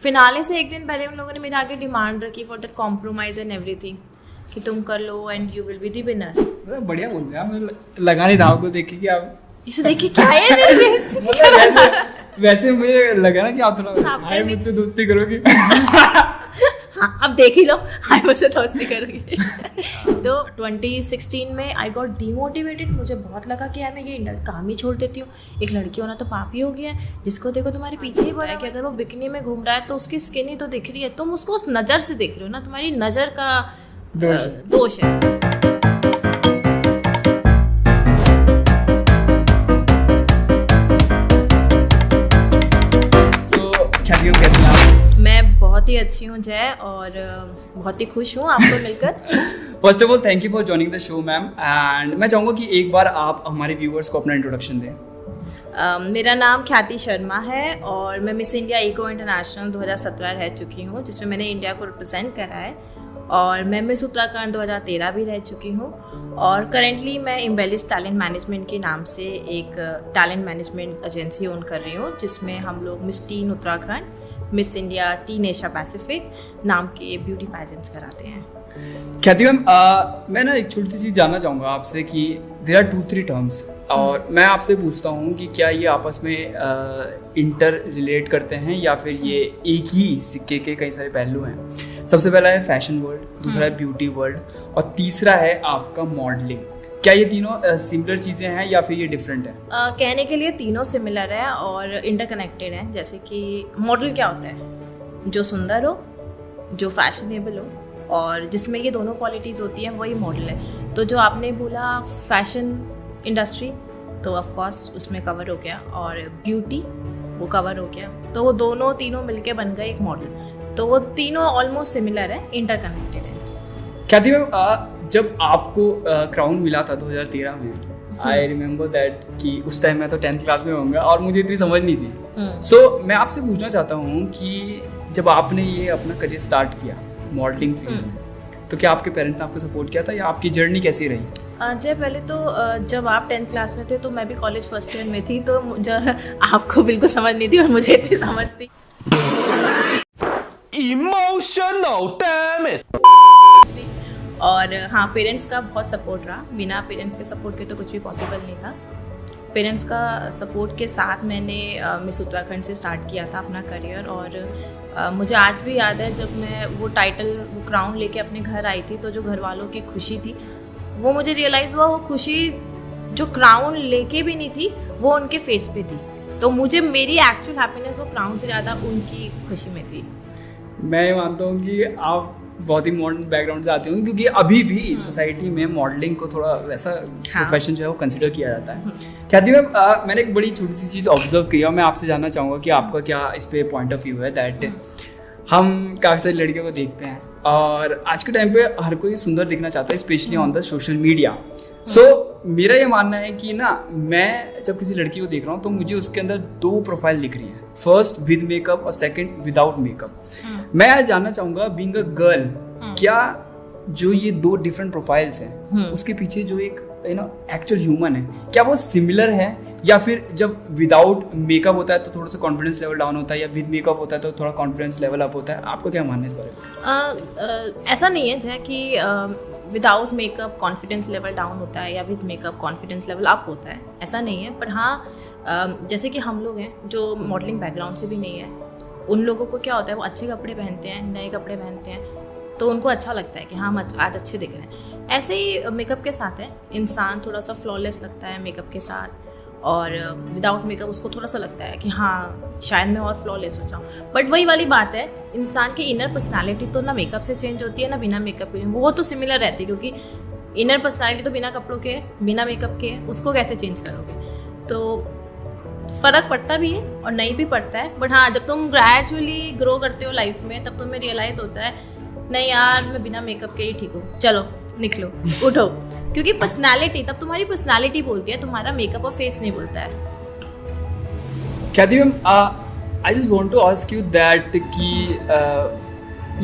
Finale से एक दिन पहले उन लोगों ने मेरे आगे डिमांड रखी for that compromise and everything कि तुम कर लो and you will be the winner. मतलब बढ़िया बोलते हैं, मुझे लगा नहीं था आपको देख के कि आप इसे देखिए क्या है मेरे मतलब वैसे मुझे लगा ना कि आप थोड़ा आपने हाय भी- मुझसे दोस्ती करोगे। हाँ अब देख ही लो हाय मुझसे दोस्ती करोगे। तो 2016 में आई गॉट डीमोटिवेटेड। मुझे बहुत लगा कि यार मैं ये काम ही छोड़ देती हूँ, एक लड़की होना तो पाप ही हो गया है, जिसको देखो तुम्हारे पीछे ही पड़ा है कि अगर वो बिकनी में घूम रहा है तो उसकी स्किन ही तो दिख रही है, तुम उसको उस नज़र से देख रहे हो ना, तुम्हारी नज़र का दोष है। ख्याति मैम कैसे हैं आप? मैं बहुत ही अच्छी हूँ जय, और बहुत ही खुश हूँ आपको मिलकर। First of all thank you for joining the show ma'am, and मैं चाहूँगा कि एक बार आप हमारे व्यूअर्स को अपना इंट्रोडक्शन दें। मेरा नाम ख्याति शर्मा है और मैं मिस इंडिया इको इंटरनेशनल 2017 रह चुकी हूँ, जिसमें मैंने इंडिया को रिप्रेजेंट करा है, और मैं मिस उत्तराखंड 2013 भी रह चुकी हूँ, और करेंटली मैं इम्बेलिश टैलेंट मैनेजमेंट के नाम से एक टैलेंट मैनेजमेंट एजेंसी ओन कर रही हूँ, जिसमें हम लोग miss tin Uttarakhand, miss India tin Asia Pacific नाम के ब्यूटी पैजेंट्स कराते हैं। ख्याति मैम मैं ना एक छोटी सी चीज़ जानना चाहूँगा आपसे कि देयर आर 2-3 टर्म्स, और मैं आपसे पूछता हूँ कि क्या ये आपस में इंटर रिलेट करते हैं या फिर ये एक ही सिक्के के कई सारे पहलू हैं। सबसे पहला है फैशन वर्ल्ड, दूसरा है ब्यूटी वर्ल्ड, और तीसरा है आपका मॉडलिंग। क्या ये तीनों सिमिलर चीज़ें हैं या फिर ये डिफरेंट है? कहने के लिए तीनों सिमिलर है और इंटरकनेक्टेड हैं। जैसे कि मॉडल क्या होता है, जो सुंदर हो, जो फैशनेबल हो, और जिसमें ये दोनों क्वालिटीज़ होती हैं वही मॉडल है। तो जो आपने बोला फैशन इंडस्ट्री, तो ऑफ कोर्स उसमें कवर हो गया, और ब्यूटी वो कवर हो गया, तो वो दोनों तीनों मिलके बन गए एक मॉडल। तो वो तीनों ऑलमोस्ट सिमिलर है, इंटरकनेक्टेड है। ख्याति मैम जब आपको क्राउन मिला था 2013 में, आई रिमेंबर दैट कि उस टाइम मैं तो 10th क्लास में होऊंगा और मुझे इतनी समझ नहीं थी। सो मैं आपसे पूछना चाहता हूँ कि जब आपने ये अपना करियर स्टार्ट किया मॉडलिंग फील्ड में, तो क्या आपके पेरेंट्स ने आपको सपोर्ट किया था या आपकी जर्नी कैसी रही? जय पहले तो जब आप 10th क्लास में थे तो मैं भी कॉलेज फर्स्ट ईयर में थी, तो आपको बिल्कुल समझ नहीं थी और मुझे इतनी समझ थी। Emotional, damn it! और हाँ, पेरेंट्स का बहुत सपोर्ट रहा। बिना पेरेंट्स के सपोर्ट के तो कुछ भी पॉसिबल नहीं था। पेरेंट्स का सपोर्ट के साथ मैंने मिस उत्तराखंड से स्टार्ट किया था अपना करियर, और मुझे आज भी याद है जब मैं वो टाइटल, वो क्राउन लेके अपने घर आई थी, तो जो घर वालों की खुशी थी वो मुझे रियलाइज़ हुआ, वो खुशी जो क्राउन लेके भी नहीं थी वो उनके फेस पे थी। तो मुझे मेरी एक्चुअल हैप्पीनेस वो क्राउन से ज़्यादा उनकी खुशी में थी। मैं मैं मानता हूँ कि आप बहुत ही मॉडर्न बैकग्राउंड से आती होंगी, क्योंकि अभी भी सोसाइटी में मॉडलिंग को थोड़ा वैसा प्रोफेशन जो है वो कंसिडर किया जाता है। ख्याति मैम मैंने एक बड़ी छोटी सी चीज़ ऑब्जर्व की और मैं आपसे जानना चाहूँगा कि आपका क्या इस पे पॉइंट ऑफ व्यू है। दैट हम काफ़ी सारी लड़कियों को देखते हैं और आज के टाइम पे हर कोई सुंदर दिखना चाहता है, specially on the social media. So मेरा ये मानना है कि ना, मैं जब किसी लड़की को देख रहा हूँ तो मुझे उसके अंदर दो प्रोफाइल दिख रही है, फर्स्ट विद मेकअप और सेकंड विदाउट मेकअप। मैं आज जानना चाहूँगा, बीइंग अ गर्ल, क्या जो ये दो डिफरेंट प्रोफाइल्स हैं उसके पीछे जो एक एक्चुअल ह्यूमन है, क्या वो सिमिलर है, या फिर जब विदाउट मेकअप होता है तो थोड़ा सा कॉन्फिडेंस लेवल डाउन होता है, या विद मेकअप होता है तो थोड़ा कॉन्फिडेंस लेवल अप होता है? आपको क्या मानना है इस बारे में? ऐसा नहीं है जय कि without makeup confidence level down होता है या with makeup confidence level up होता है, ऐसा नहीं है। पर हाँ, जैसे कि हम लोग हैं जो मॉडलिंग बैकग्राउंड से भी नहीं है, उन लोगों को क्या होता है, वो अच्छे कपड़े पहनते हैं, नए कपड़े पहनते हैं, तो उनको अच्छा लगता है कि हाँ हम आज अच्छे दिख रहे हैं। ऐसे ही मेकअप के साथ है, इंसान थोड़ा सा फ्लॉलेस लगता है मेकअप के साथ, और विदाउट मेकअप उसको थोड़ा सा लगता है कि हाँ शायद मैं और फ्लॉलेस हो जाऊँ। बट वही वाली बात है, इंसान की इनर पर्सनालिटी तो ना मेकअप से चेंज होती है ना बिना मेकअप के, वो तो सिमिलर रहती है, क्योंकि इनर पर्सनालिटी तो बिना कपड़ों के, बिना मेकअप के, उसको कैसे चेंज करोगे? तो फ़र्क पड़ता भी है और नहीं भी पड़ता है। बट हाँ, जब तुम ग्रेजुअली ग्रो करते हो लाइफ में, तब तुम्हें रियलाइज़ होता है नहीं यार, मैं बिना मेकअप के ही ठीक हूँ, चलो निकलो उठो, क्योंकि पर्सनालिटी, तब तुम्हारी पर्सनालिटी बोलती है, तुम्हारा मेकअप और फेस नहीं बोलता है। Khyati ma'am, I just want to ask you that कि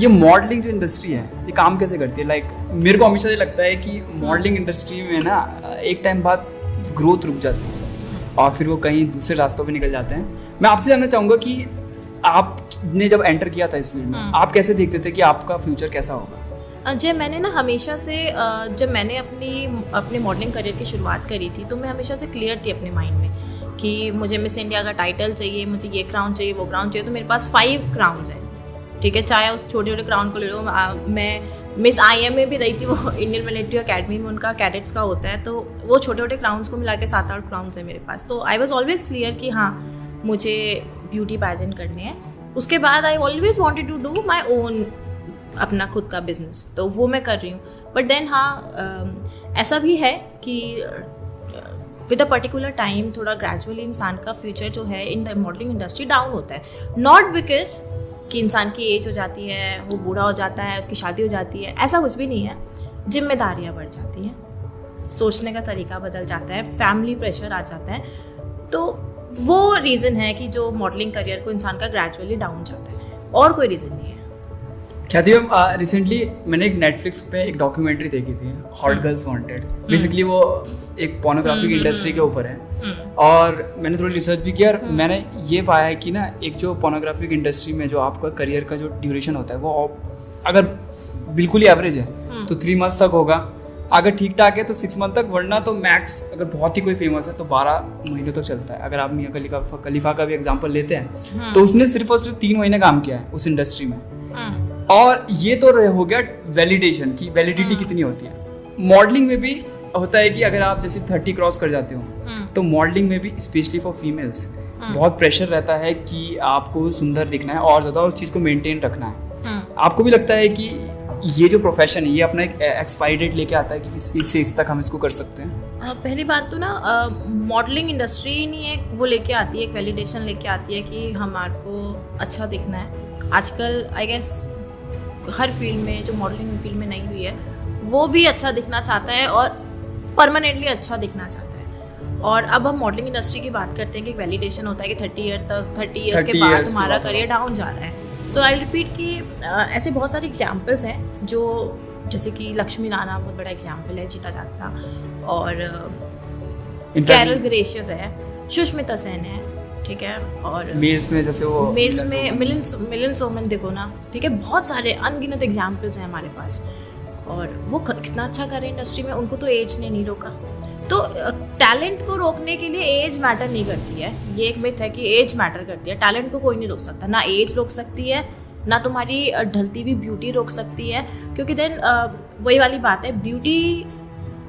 ये मॉडलिंग जो इंडस्ट्री है ये काम कैसे करती है? लाइक मेरे को हमेशा ये लगता है कि मॉडलिंग इंडस्ट्री में ना एक टाइम बाद ग्रोथ रुक जाती है और फिर वो कहीं दूसरे रास्तों पे निकल जाते हैं। मैं आपसे जानना चाहूँगा कि आपने जब एंटर किया था इस फील्ड में, आप कैसे देखते थे कि आपका फ्यूचर कैसा होगा? जब मैंने ना हमेशा से जब मैंने अपने मॉडलिंग करियर की शुरुआत करी थी, तो मैं हमेशा से क्लियर थी अपने माइंड में कि मुझे मिस इंडिया का टाइटल चाहिए, मुझे ये क्राउन चाहिए, वो क्राउन चाहिए। तो मेरे पास 5 क्राउन्स हैं, ठीक है, चाहे उस छोटे छोटे क्राउन को ले लो। मैं मिस IM में भी रही थी, वो इंडियन मिलिट्री अकेडमी में उनका कैडेट्स का होता है, तो वो छोटे छोटे क्राउन्स को मिला के 7-8 क्राउन्स हैं मेरे पास। तो आई वॉज ऑलवेज क्लियर कि हाँ मुझे ब्यूटी पैजेंट करने हैं। उसके बाद I always wanted to do my own, अपना खुद का बिजनेस, तो वो मैं कर रही हूँ। बट देन हाँ ऐसा भी है कि विद अ पर्टिकुलर टाइम थोड़ा ग्रेजुअली इंसान का फ्यूचर जो है in the modelling industry down होता है। नॉट बिकॉज कि इंसान की एज हो जाती है, वो बूढ़ा हो जाता है, उसकी शादी हो जाती है, ऐसा कुछ भी नहीं है। जिम्मेदारियाँ बढ़ जाती हैं, सोचने का तरीका बदल जाता है, फैमिली प्रेशर आ जाता है, तो वो रीज़न है कि जो मॉडलिंग करियर को इंसान का ग्रेजुअली डाउन जाता है, और कोई रीज़न नहीं है। ख्याति मैम, रिसेंटली मैंने एक नेटफ्लिक्स पे एक डॉक्यूमेंट्री देखी थी, हॉट गर्ल्स वांटेड। बेसिकली वो एक पोर्नोग्राफिक इंडस्ट्री के ऊपर है, और मैंने थोड़ी रिसर्च भी किया और मैंने ये पाया है कि ना एक जो पोर्नोग्राफिक इंडस्ट्री में जो आपका करियर का जो ड्यूरेशन होता है वो अगर बिल्कुल ही एवरेज है तो 3 मंथ्स तक होगा, अगर ठीक ठाक है तो 6 मंथ तक, वरना तो मैक्स अगर बहुत ही कोई फेमस है तो 12 महीनों तक चलता है। अगर आप मियां खलीफा का भी एग्जाम्पल लेते हैं तो उसने सिर्फ और सिर्फ 3 महीने काम किया है उस इंडस्ट्री में। और ये तो हो गया वैलिडेशन की वैलिडिटी कितनी होती है। मॉडलिंग में भी होता है कि अगर आप जैसे 30 क्रॉस कर जाते हो तो मॉडलिंग में भी स्पेशली फॉर फीमेल्स बहुत प्रेशर रहता है कि आपको सुंदर दिखना है और ज़्यादा उस चीज़ को मेंटेन रखना है। आपको भी लगता है कि ये जो प्रोफेशन है ये अपना एक एक्सपायरी डेट लेके आता है कि इस तक हम इसको कर सकते हैं? पहली बात तो ना मॉडलिंग इंडस्ट्री ही नहीं है, वो लेके आती है एक वैलिडेशन लेके आती है कि हमारे को अच्छा दिखना है। आजकल आई गेस हर फील्ड में, जो मॉडलिंग फील्ड में नहीं हुई है वो भी अच्छा दिखना चाहता है और परमानेंटली अच्छा दिखना चाहता है। और अब हम मॉडलिंग इंडस्ट्री की बात करते हैं कि वैलिडेशन होता है कि 30 ईयर्स के बाद तुम्हारा करियर डाउन जा रहा है। तो आई रिपीट कि ऐसे बहुत सारे एग्जाम्पल्स हैं, जो जैसे कि लक्ष्मी राणा बहुत बड़ा एग्जाम्पल है, जीता जागता, और कैरल ग्रेशियस है, सुष्मिता सेन है, ठीक है, और मेल्स में जैसे वो मेल्स में मिलिन सोमन देखो ना, ठीक है, बहुत सारे अनगिनत एग्जाम्पल्स हैं हमारे पास, और वो कितना अच्छा कर रहे हैं इंडस्ट्री में, उनको तो एज ने नहीं रोका। तो टैलेंट को रोकने के लिए एज मैटर नहीं करती है, ये एक मिथ है कि एज मैटर करती है। टैलेंट को कोई नहीं रोक सकता, ना एज रोक सकती है, ना तुम्हारी ढलती हुई ब्यूटी रोक सकती है, क्योंकि देन वही वाली बात है, ब्यूटी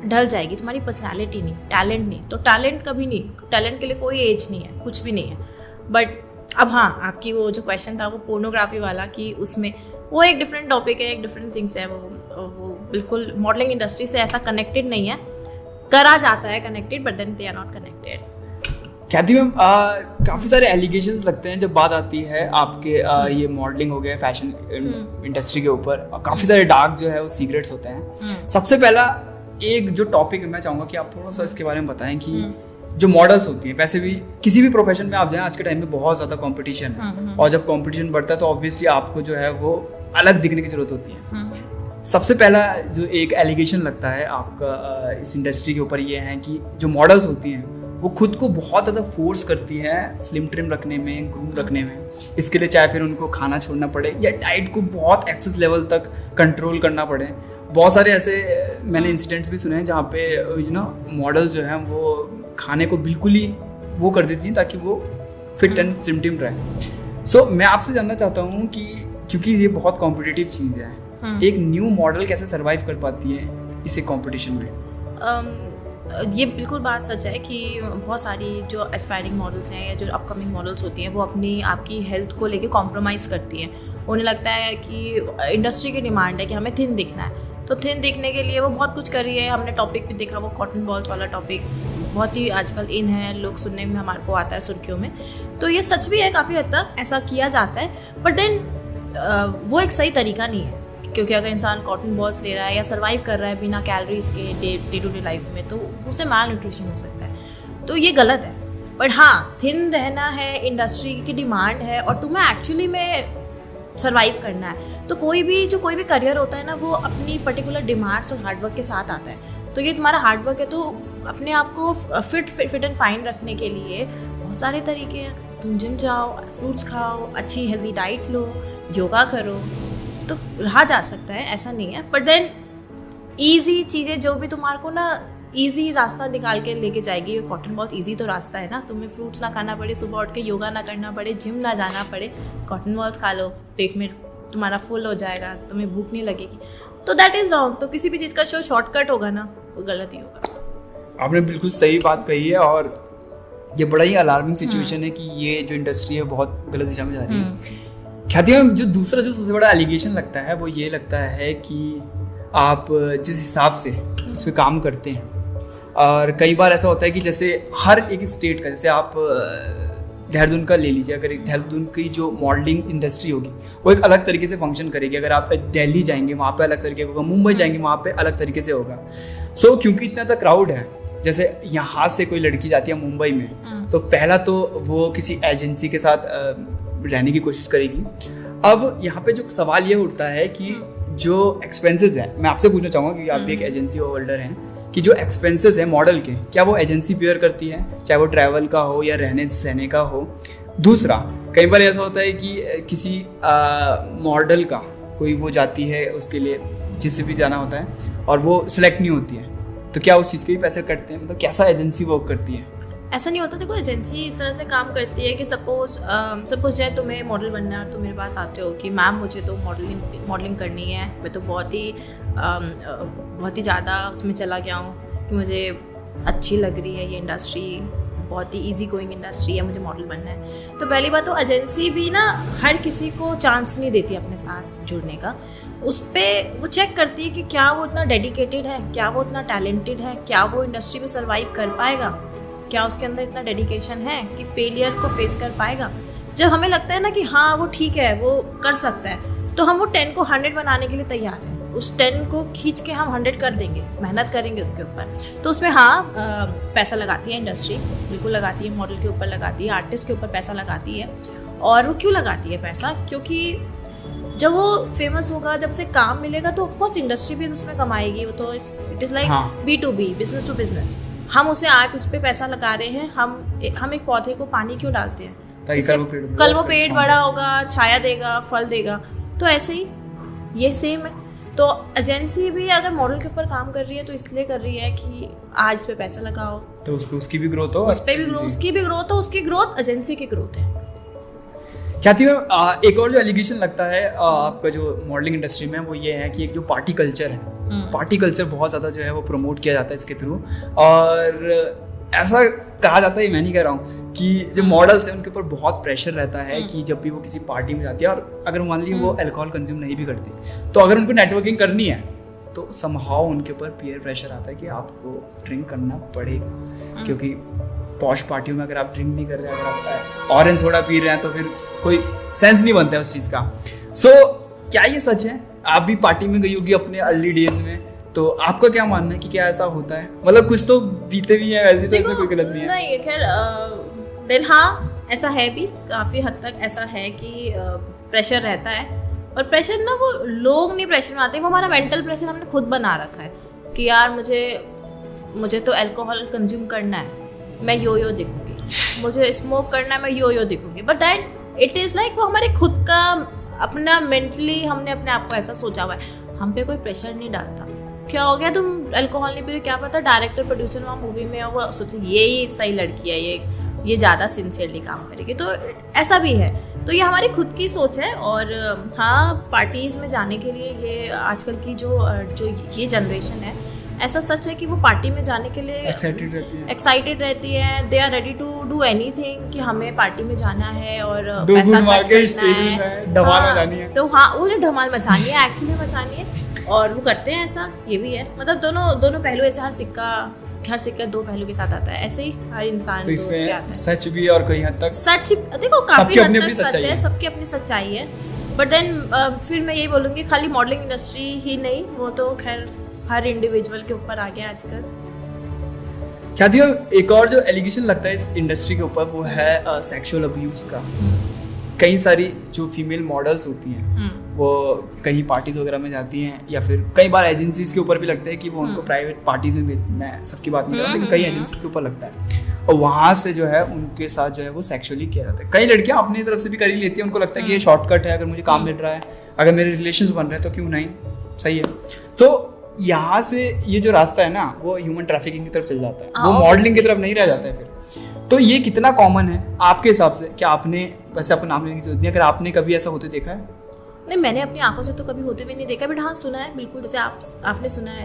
ढल जाएगी, तुम्हारी पर्सनालिटी नहीं, टैलेंट नहीं। तो टैलेंट कभी नहीं, टैलेंट के लिए कोई एज नहीं है, कुछ भी नहीं है। बट अब हाँ, आपकी वो जो क्वेश्चन था वो पोर्नोग्राफी वाला, कि उसमें वो एक डिफरेंट टॉपिक है, एक डिफरेंट थिंग्स है, वो बिल्कुल मॉडलिंग इंडस्ट्री से ऐसा कनेक्टेड नहीं है। करा जाता है connected, but then they are not connected. Khyati ma'am, काफ़ी सारे एलिगेशंस लगते हैं जब बात आती है आपके ये मॉडलिंग हो गया, फैशन इंडस्ट्री के ऊपर, और काफ़ी सारे डार्क जो है वो सीक्रेट्स होते हैं। सबसे पहला एक जो टॉपिक है, मैं चाहूँगा कि आप थोड़ा सा इसके बारे में बताएं कि जो मॉडल्स होती हैं, वैसे भी किसी भी प्रोफेशन में आप जाएं, आज के टाइम में बहुत ज़्यादा कंपटीशन है, और जब कंपटीशन बढ़ता है तो ऑब्वियसली आपको जो है वो अलग दिखने की जरूरत होती है। सबसे पहला जो एक एलिगेशन लगता है आपका इस इंडस्ट्री के ऊपर ये है कि जो मॉडल्स होती हैं वो खुद को बहुत ज़्यादा फोर्स करती है स्लिम ट्रिम रखने में, ग्रूम रखने में। इसके लिए चाहे फिर उनको खाना छोड़ना पड़े या डाइट को बहुत एक्सेस लेवल तक कंट्रोल करना पड़े। बहुत सारे ऐसे मैंने इंसिडेंट्स भी सुने हैं जहाँ पे मॉडल जो है वो खाने को बिल्कुल ही वो कर देती हैं ताकि वो फिट एंड स्लिम ट्रिम रहे। सो मैं आपसे जानना चाहता हूँ कि क्योंकि ये बहुत कॉम्पिटिटिव चीज़ है, एक न्यू मॉडल कैसे सरवाइव कर पाती है इस कंपटीशन में? ये बिल्कुल बात सच है कि बहुत सारी जो एस्पायरिंग मॉडल्स हैं या जो अपकमिंग मॉडल्स होती हैं वो अपनी आपकी हेल्थ को लेके कॉम्प्रोमाइज़ करती हैं। उन्हें लगता है कि इंडस्ट्री की डिमांड है कि हमें थिन दिखना है, तो थिन दिखने के लिए वो बहुत कुछ कर रही है। हमने टॉपिक भी देखा, वो कॉटन बॉल्स वाला टॉपिक बहुत ही आजकल इन है, लोग सुनने में हमारे को आता है सुर्खियों में। तो ये सच भी है, काफ़ी हद तक ऐसा किया जाता है, बट देन वो एक सही तरीका नहीं है, क्योंकि अगर इंसान कॉटन बॉल्स ले रहा है या सर्वाइव कर रहा है बिना कैलोरीज के डे टू डे लाइफ में, तो उससे माल न्यूट्रिशन हो सकता है, तो ये गलत है। बट हाँ, थिन रहना है, इंडस्ट्री की डिमांड है और तुम्हें एक्चुअली में सर्वाइव करना है, तो कोई भी करियर होता है ना, वो अपनी पर्टिकुलर डिमांड्स और हार्डवर्क के साथ आता है। तो ये तुम्हारा हार्डवर्क है, तो अपने आप को फिट एंड फाइन रखने के लिए बहुत सारे तरीके हैं। तुम जिम जाओ, फ्रूट्स खाओ, अच्छी हेल्दी डाइट लो, योगा करो, तो रहा जा सकता है, ऐसा नहीं है। बट देन ईजी चीज़ें जो भी तुम्हारे को ना ईजी रास्ता निकाल के लेके जाएगी, ये कॉटन बहुत ईजी तो रास्ता है ना, तुम्हें फ्रूट्स ना खाना पड़े, सुबह उठ के योगा ना करना पड़े, जिम ना जाना पड़े, कॉटन बॉल्स खा लो, पेट में तुम्हारा फुल हो जाएगा, तुम्हें भूख नहीं लगेगी, तो दैट इज़ रॉन्ग। तो किसी भी चीज़ का जो शॉर्टकट होगा ना वो गलत ही होगा। आपने बिल्कुल सही बात कही है, और ये बड़ा ही अलार्मिंग सिचुएशन है कि ये जो इंडस्ट्री है बहुत गलत दिशा में जा रही है। ख्याति मैम, जो दूसरा जो सबसे बड़ा एलिगेशन लगता है वो ये लगता है कि आप जिस हिसाब से इस पे काम करते हैं, और कई बार ऐसा होता है कि जैसे हर एक स्टेट का, जैसे आप देहरादून का ले लीजिए, अगर देहरादून की जो मॉडलिंग इंडस्ट्री होगी वो एक अलग तरीके से फंक्शन करेगी। अगर आप दिल्ली जाएंगे वहाँ पे अलग तरीके होगा, मुंबई जाएंगे वहाँ पे अलग तरीके से होगा। सो क्योंकि इतना तक क्राउड है, जैसे यहाँ से कोई लड़की जाती है मुंबई में, तो पहला तो वो किसी एजेंसी के साथ रहने की कोशिश करेगी। अब यहाँ पे जो सवाल ये उठता है कि जो एक्सपेंसेस है, मैं आपसे पूछना चाहूँगा क्योंकि आप भी एक एजेंसी होल्डर हैं, कि जो एक्सपेंसेस है मॉडल के, क्या वो एजेंसी पेयर करती है, चाहे वो ट्रैवल का हो या रहने सहने का हो। दूसरा, कई बार ऐसा होता है कि किसी मॉडल का कोई वो जाती है उसके लिए जिससे भी जाना होता है और वो सिलेक्ट नहीं होती है, तो क्या उस चीज़ के भी पैसे कटते हैं? मतलब कैसा एजेंसी वर्क करती है? ऐसा नहीं होता। देखो, एजेंसी इस तरह से काम करती है कि सपोज चाहे तुम्हें मॉडल बनना है और तुम मेरे पास आते हो कि मैम मुझे तो मॉडलिंग करनी है, मैं तो बहुत ही ज़्यादा उसमें चला गया हूँ कि मुझे अच्छी लग रही है ये इंडस्ट्री, बहुत ही इजी गोइंग इंडस्ट्री है, मुझे मॉडल बनना है। तो पहली बात तो एजेंसी भी ना हर किसी को चांस नहीं देती अपने साथ जुड़ने का। उस पर वो चेक करती है कि क्या वो इतना डेडिकेटेड है, क्या वो इतना टैलेंटेड है, क्या वो इंडस्ट्री में सर्वाइव कर पाएगा, क्या उसके अंदर इतना डेडिकेशन है कि फेलियर को फेस कर पाएगा। जब हमें लगता है ना कि हाँ वो ठीक है, वो कर सकता है, तो हम वो 10 को 100 बनाने के लिए तैयार हैं। उस 10 को खींच के हम 100 कर देंगे, मेहनत करेंगे उसके ऊपर। तो उसमें हाँ पैसा लगाती है इंडस्ट्री, बिल्कुल लगाती है, मॉडल के ऊपर लगाती है, आर्टिस्ट के ऊपर पैसा लगाती है। और वो क्यों लगाती है पैसा? क्योंकि जब वो फेमस होगा, जब उसे काम मिलेगा, तो ऑफकोर्स इंडस्ट्री भी उसमें कमाएगी। वो तो it is like B2B, business to business. हम उसे आज उस पर पैसा लगा रहे हैं, हम एक पौधे को पानी क्यों डालते हैं? कल वो पेड़ बड़ा होगा, छाया देगा, फल देगा। तो ऐसे ही ये सेम है। तो एजेंसी भी अगर मॉडल के ऊपर काम कर रही है तो इसलिए कर रही है कि आज इस पे पैसा लगाओ, तो उस पे उसकी भी ग्रोथ हो, उस पे भी उसकी भी ग्रोथ हो, उसकी ग्रोथ एजेंसी की ग्रोथ है। ख्याति में एक और जो एलिगेशन लगता है आपका जो मॉडलिंग इंडस्ट्री में, वो ये है कि एक जो पार्टी कल्चर है, पार्टी कल्चर बहुत ज़्यादा जो है वो प्रमोट किया जाता है इसके थ्रू। और ऐसा कहा जाता है, मैं नहीं कह रहा हूँ, कि जो मॉडल्स हैं उनके ऊपर बहुत प्रेशर रहता है कि जब भी वो किसी पार्टी में जाती है, और अगर मान लीजिए वो अल्कोहल कंज्यूम नहीं भी करती, तो अगर उनको नेटवर्किंग करनी है तो समहाउ उनके ऊपर पीयर प्रेशर आता है कि आपको ड्रिंक करना पड़ेगा। क्योंकि पॉश पार्टियों में अगर आप ड्रिंक नहीं कर रहे हैं, अगर आप ऑरेंज सोडा पी रहे हैं, तो फिर कोई सेंस नहीं बनता है उस चीज़ का। सो क्या ये सच है? आप भी पार्टी में गई होगी अपने अर्ली डेज में, तो आपका क्या मानना है कि क्या ऐसा होता है? मतलब कुछ तो बीते भी हैं वैसे, तो ऐसा कोई गलत नहीं है। नहीं, खैर देन हाँ ऐसा है भी, काफ़ी हद तक ऐसा है कि प्रेशर रहता है। और प्रेशर ना वो लोग नहीं प्रेशर में आते, वो हमारा मेंटल प्रेशर हमने खुद बना रखा है कि यार मुझे तो अल्कोहल कंज्यूम करना है, मैं यो दिखूंगी, मुझे स्मोक करना है, मैं यो दिखूंगी। But that it is like वो हमारे खुद का अपना मेंटली हमने अपने आप को ऐसा सोचा हुआ है। हम पे कोई प्रेशर नहीं डालता। क्या हो गया, तुम अल्कोहल नहीं पी रहे, क्या पता डायरेक्टर प्रोड्यूसर वहाँ मूवी में और वो सोचे ये सही लड़की है, ये ज़्यादा सिंसियरली काम करेगी, तो ऐसा भी है। तो ये हमारी खुद की सोच है। और हाँ, पार्टीज़ में जाने के लिए ये आजकल की जो ये जनरेशन है, ऐसा सच है कि वो पार्टी में जाने के लिए एक्साइटेड रहती है। They are ready to do anything कि हमें पार्टी में जाना है और पैसा खर्च करना है, धमाल मचानी है। तो हाँ, उन्हें धमाल मचानी है, एक्चुअली मचानी है, और वो करते हैं ऐसा। ये भी है, मतलब दोनों पहलू ऐसे, हर सिक्का दो पहलू के साथ आता है, ऐसे ही हर इंसान तो इसमें सच भी और कई हद तक सच, देखो काफी हद तक सच है, सबकी अपनी सच्चाई है। बट देन फिर मैं यही बोलूँगी, खाली मॉडलिंग इंडस्ट्री ही नहीं, वो तो खैर हर इंडिविजुअल के ऊपर आ गया आजकल। ख्याति, एक और जो एलिगेशन लगता है इस इंडस्ट्री के ऊपर वो है सेक्सुअल अब्यूज का। कई सारी जो फीमेल मॉडल्स होती हैं वो कहीं पार्टीज वगैरह में जाती हैं, या फिर कई बार एजेंसीज के ऊपर भी लगता है कि वो उनको प्राइवेट पार्टीज में मैं सबकी बात नहीं कर रहा, लेकिन कई एजेंसीज के ऊपर लगता है और वहाँ से जो है उनके साथ जो है वो सेक्सुअली किया जाता है। कई लड़कियाँ अपनी तरफ से भी कर ही लेती हैं, उनको लगता है कि ये शॉर्टकट है, अगर मुझे काम मिल रहा है, अगर मेरे रिलेशंस बन रहे हैं तो क्यों नहीं, सही है। तो यहाँ से ये जो रास्ता है ना वो ह्यूमन ट्रैफिकिंग की तरफ चल जाता है, वो मॉडलिंग की तरफ नहीं रह जाता है फिर। तो ये कितना कॉमन है आपके हिसाब से? क्या आपने, वैसे आपको नाम लेने की जरूरत नहीं, अगर आपने कभी ऐसा होते देखा है? नहीं, मैंने अपनी आंखों से तो कभी होते भी नहीं देखा, बट हाँ सुना है, बिल्कुल जैसे आपने सुना है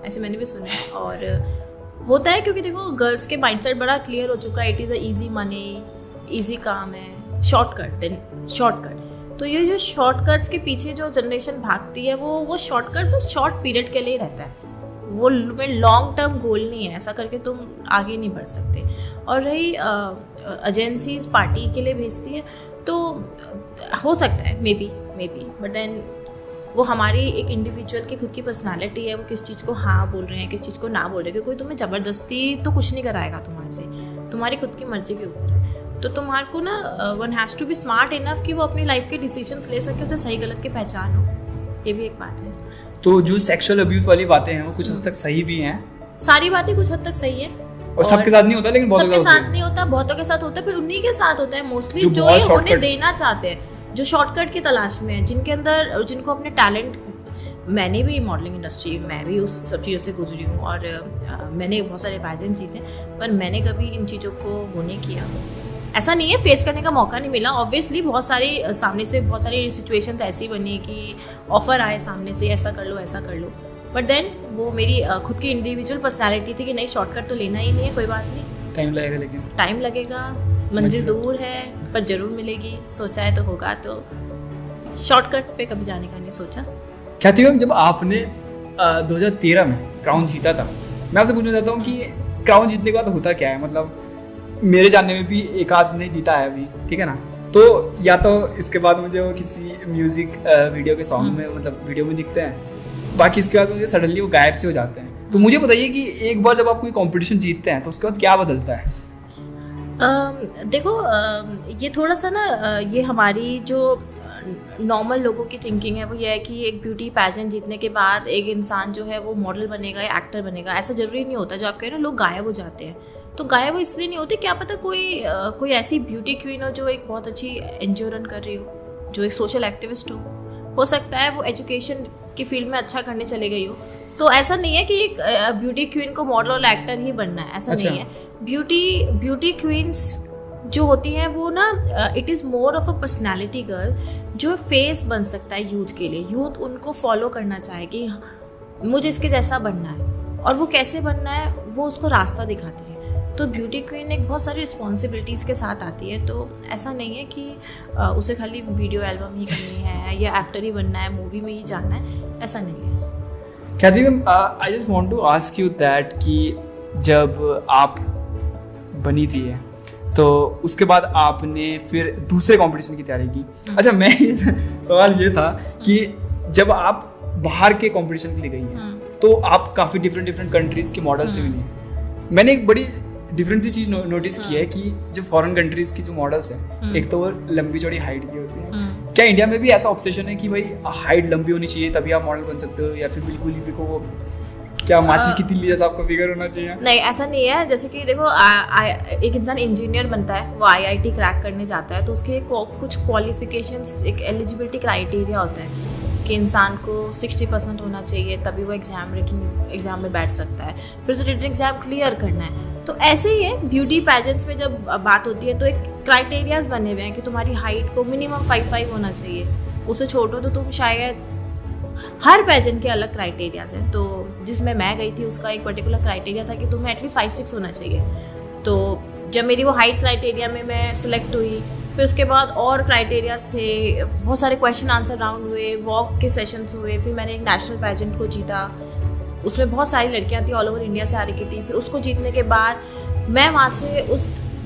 ऐसे मैंने भी सुना है। और होता है क्योंकि देखो गर्ल्स के माइंडसेट बड़ा क्लियर हो चुका है, it is a easy money, easy काम है, शॉर्टकट। तो ये जो शॉर्टकट्स के पीछे जो जनरेशन भागती है वो शॉर्टकट बस शॉर्ट पीरियड के लिए रहता है, वो लॉन्ग टर्म गोल नहीं है, ऐसा करके तुम आगे नहीं बढ़ सकते। और रही एजेंसीज पार्टी के लिए भेजती है तो हो सकता है मे बी, बट देन वो हमारी एक इंडिविजुअल की खुद की पर्सनालिटी है, वो किस चीज़ को हाँ बोल रहे हैं, किस चीज़ को ना बोल रहे हैं, क्योंकि कोई तुम्हें ज़बरदस्ती तो कुछ नहीं कराएगा तुम्हारे से, तुम्हारी खुद की मर्जी के ऊपर है। तो तुम्हारे को ना one has to be smart enough कि वो अपनी लाइफ के डिसीजंस ले सके, उसे सही गलत की पहचान हो, ये भी एक बात है। तो जो सेक्सुअल अब्यूज वाली बातें हैं वो कुछ हद तक सही भी हैं, सारी बातें कुछ हद तक सही है, और सबके साथ नहीं होता, लेकिन सबके साथ नहीं होता, बहुतों के साथ होता है, पर उन्हीं के साथ होता है मोस्टली जो ये होने देना चाहते हैं, जो शॉर्टकट की तलाश में है, जिनके अंदर, जिनको अपने टैलेंट, मैंने भी मॉडलिंग इंडस्ट्री, मैं भी उस सब चीज़ों से गुजरी हूँ और मैंने बहुत सारे पैजेंट जीते, पर मैंने कभी इन चीज़ों को वो नहीं किया, ऐसा नहीं है, फेस करने का मौका नहीं मिला। ऑब्वियसली बहुत सारी सामने से बहुत सारी सिचुएशन ऐसी बनी कि ऑफर आए सामने से, ऐसा कर लो, बट देन वो मेरी खुद की इंडिविजुअल पर्सनालिटी थी कि नहीं, शॉर्टकट तो लेना ही नहीं है, कोई बात नहीं, टाइम लगेगा, मंजिल दूर है पर ज़रूर मिलेगी, सोचा है तो होगा, तो शॉर्टकट पे कभी जाने का नहीं सोचा। ख्याति मैम, जब आपने 2013 में क्राउन जीता था, मैं आपसे पूछना चाहता हूँ कि क्राउन जीतने के बाद होता क्या है? मतलब मेरे जानने में भी एक आध ने जीता है अभी, ठीक है ना, तो या तो इसके बाद मुझे वो किसी म्यूजिक वीडियो के सॉन्ग में, मतलब वीडियो में दिखते हैं, बाकी इसके बाद मुझे सडनली वो गायब से हो जाते हैं। तो मुझे बताइए कि एक बार जब आप कोई कंपटीशन जीतते हैं तो उसके बाद क्या बदलता है? देखो ये थोड़ा सा ना ये हमारी जो नॉर्मल लोगों की थिंकिंग है वो ये है कि एक ब्यूटी पैजेंट जीतने के बाद एक इंसान जो है वो मॉडल बनेगा या एक्टर बनेगा, ऐसा ज़रूरी नहीं होता। जो आप कह रहे हो ना लोग गायब हो जाते हैं, तो गायब वो इसलिए नहीं होते, क्या पता कोई ऐसी ब्यूटी क्वीन हो जो एक बहुत अच्छी एनजीओ रन कर रही हो, जो एक सोशल एक्टिविस्ट हो सकता है वो एजुकेशन की फील्ड में अच्छा करने चले गई हो। तो ऐसा नहीं है कि एक ब्यूटी क्वीन को मॉडल और एक्टर ही बनना है, ऐसा नहीं है। ब्यूटी क्वींस जो होती हैं वो ना it is more of a personality girl, जो फेस बन सकता है यूथ के लिए। यूथ उनको फॉलो करना चाहे कि मुझे इसके जैसा बनना है, और वो कैसे बनना है वो उसको रास्ता दिखाती है। तो ब्यूटी क्वीन एक बहुत सारी रिस्पॉन्सिबिलिटीज़ के साथ आती है, तो ऐसा नहीं है कि उसे खाली वीडियो एल्बम ही करनी है या एक्टर ही बनना है, मूवी में ही जाना है, ऐसा नहीं है। Khyati ma'am, I just want to ask you that कि जब आप बनी थी तो उसके बाद आपने फिर दूसरे कंपटीशन की तैयारी की। अच्छा, मैं सवाल ये था कि जब आप बाहर के कंपटीशन के लिए गई हैं तो आप काफ़ी डिफरेंट कंट्रीज़ के मॉडल से मिली हैं। मैंने एक बड़ी डिफरेंट सी चीज़ नोटिस की है कि जो फॉरेन कंट्रीज़ की जो मॉडल्स हैं, एक तो वो लंबी चौड़ी हाइट की होती है। क्या इंडिया में भी ऐसा ऑब्सेशन है कि भाई हाइट लंबी होनी चाहिए तभी आप मॉडल बन सकते हो, या फिर बिल्कुल ही को वो क्या माचिस की तिल्ली जैसा आपका फिगर होना चाहिए? नहीं, ऐसा नहीं है। जैसे कि देखो एक इंसान इंजीनियर बनता है, वो IIT क्रैक करने जाता है, तो उसके कुछ क्वालिफिकेशंस, एक एलिजिबिलिटी क्राइटेरिया होता है कि इंसान को 60% होना चाहिए, तभी वो एग्जाम में बैठ सकता है, फिर उसे रिटन एग्जाम क्लियर करना है। तो ऐसे ही है ब्यूटी पैजेंट्स में जब बात होती है तो एक क्राइटेरियाज बने हुए हैं कि तुम्हारी हाइट को मिनिमम 5'5" होना चाहिए, उसे छोड़ो तो तुम शायद, हर पैजेंट के अलग क्राइटेरियाज हैं। तो जिसमें मैं गई थी उसका एक पर्टिकुलर क्राइटेरिया था कि तुम्हें एटलीस्ट 5'6" होना चाहिए। तो जब मेरी वो हाइट क्राइटेरिया में मैं सिलेक्ट हुई, फिर उसके बाद और क्राइटेरियाज थे, बहुत सारे क्वेश्चन आंसर राउंड हुए, वॉक के सेशंस हुए, फिर मैंने एक नेशनल पैजेंट को जीता, उसमें बहुत सारी लड़कियां थी ऑल ओवर इंडिया से आ रही थी। फिर उसको जीतने के बाद मैं वहाँ से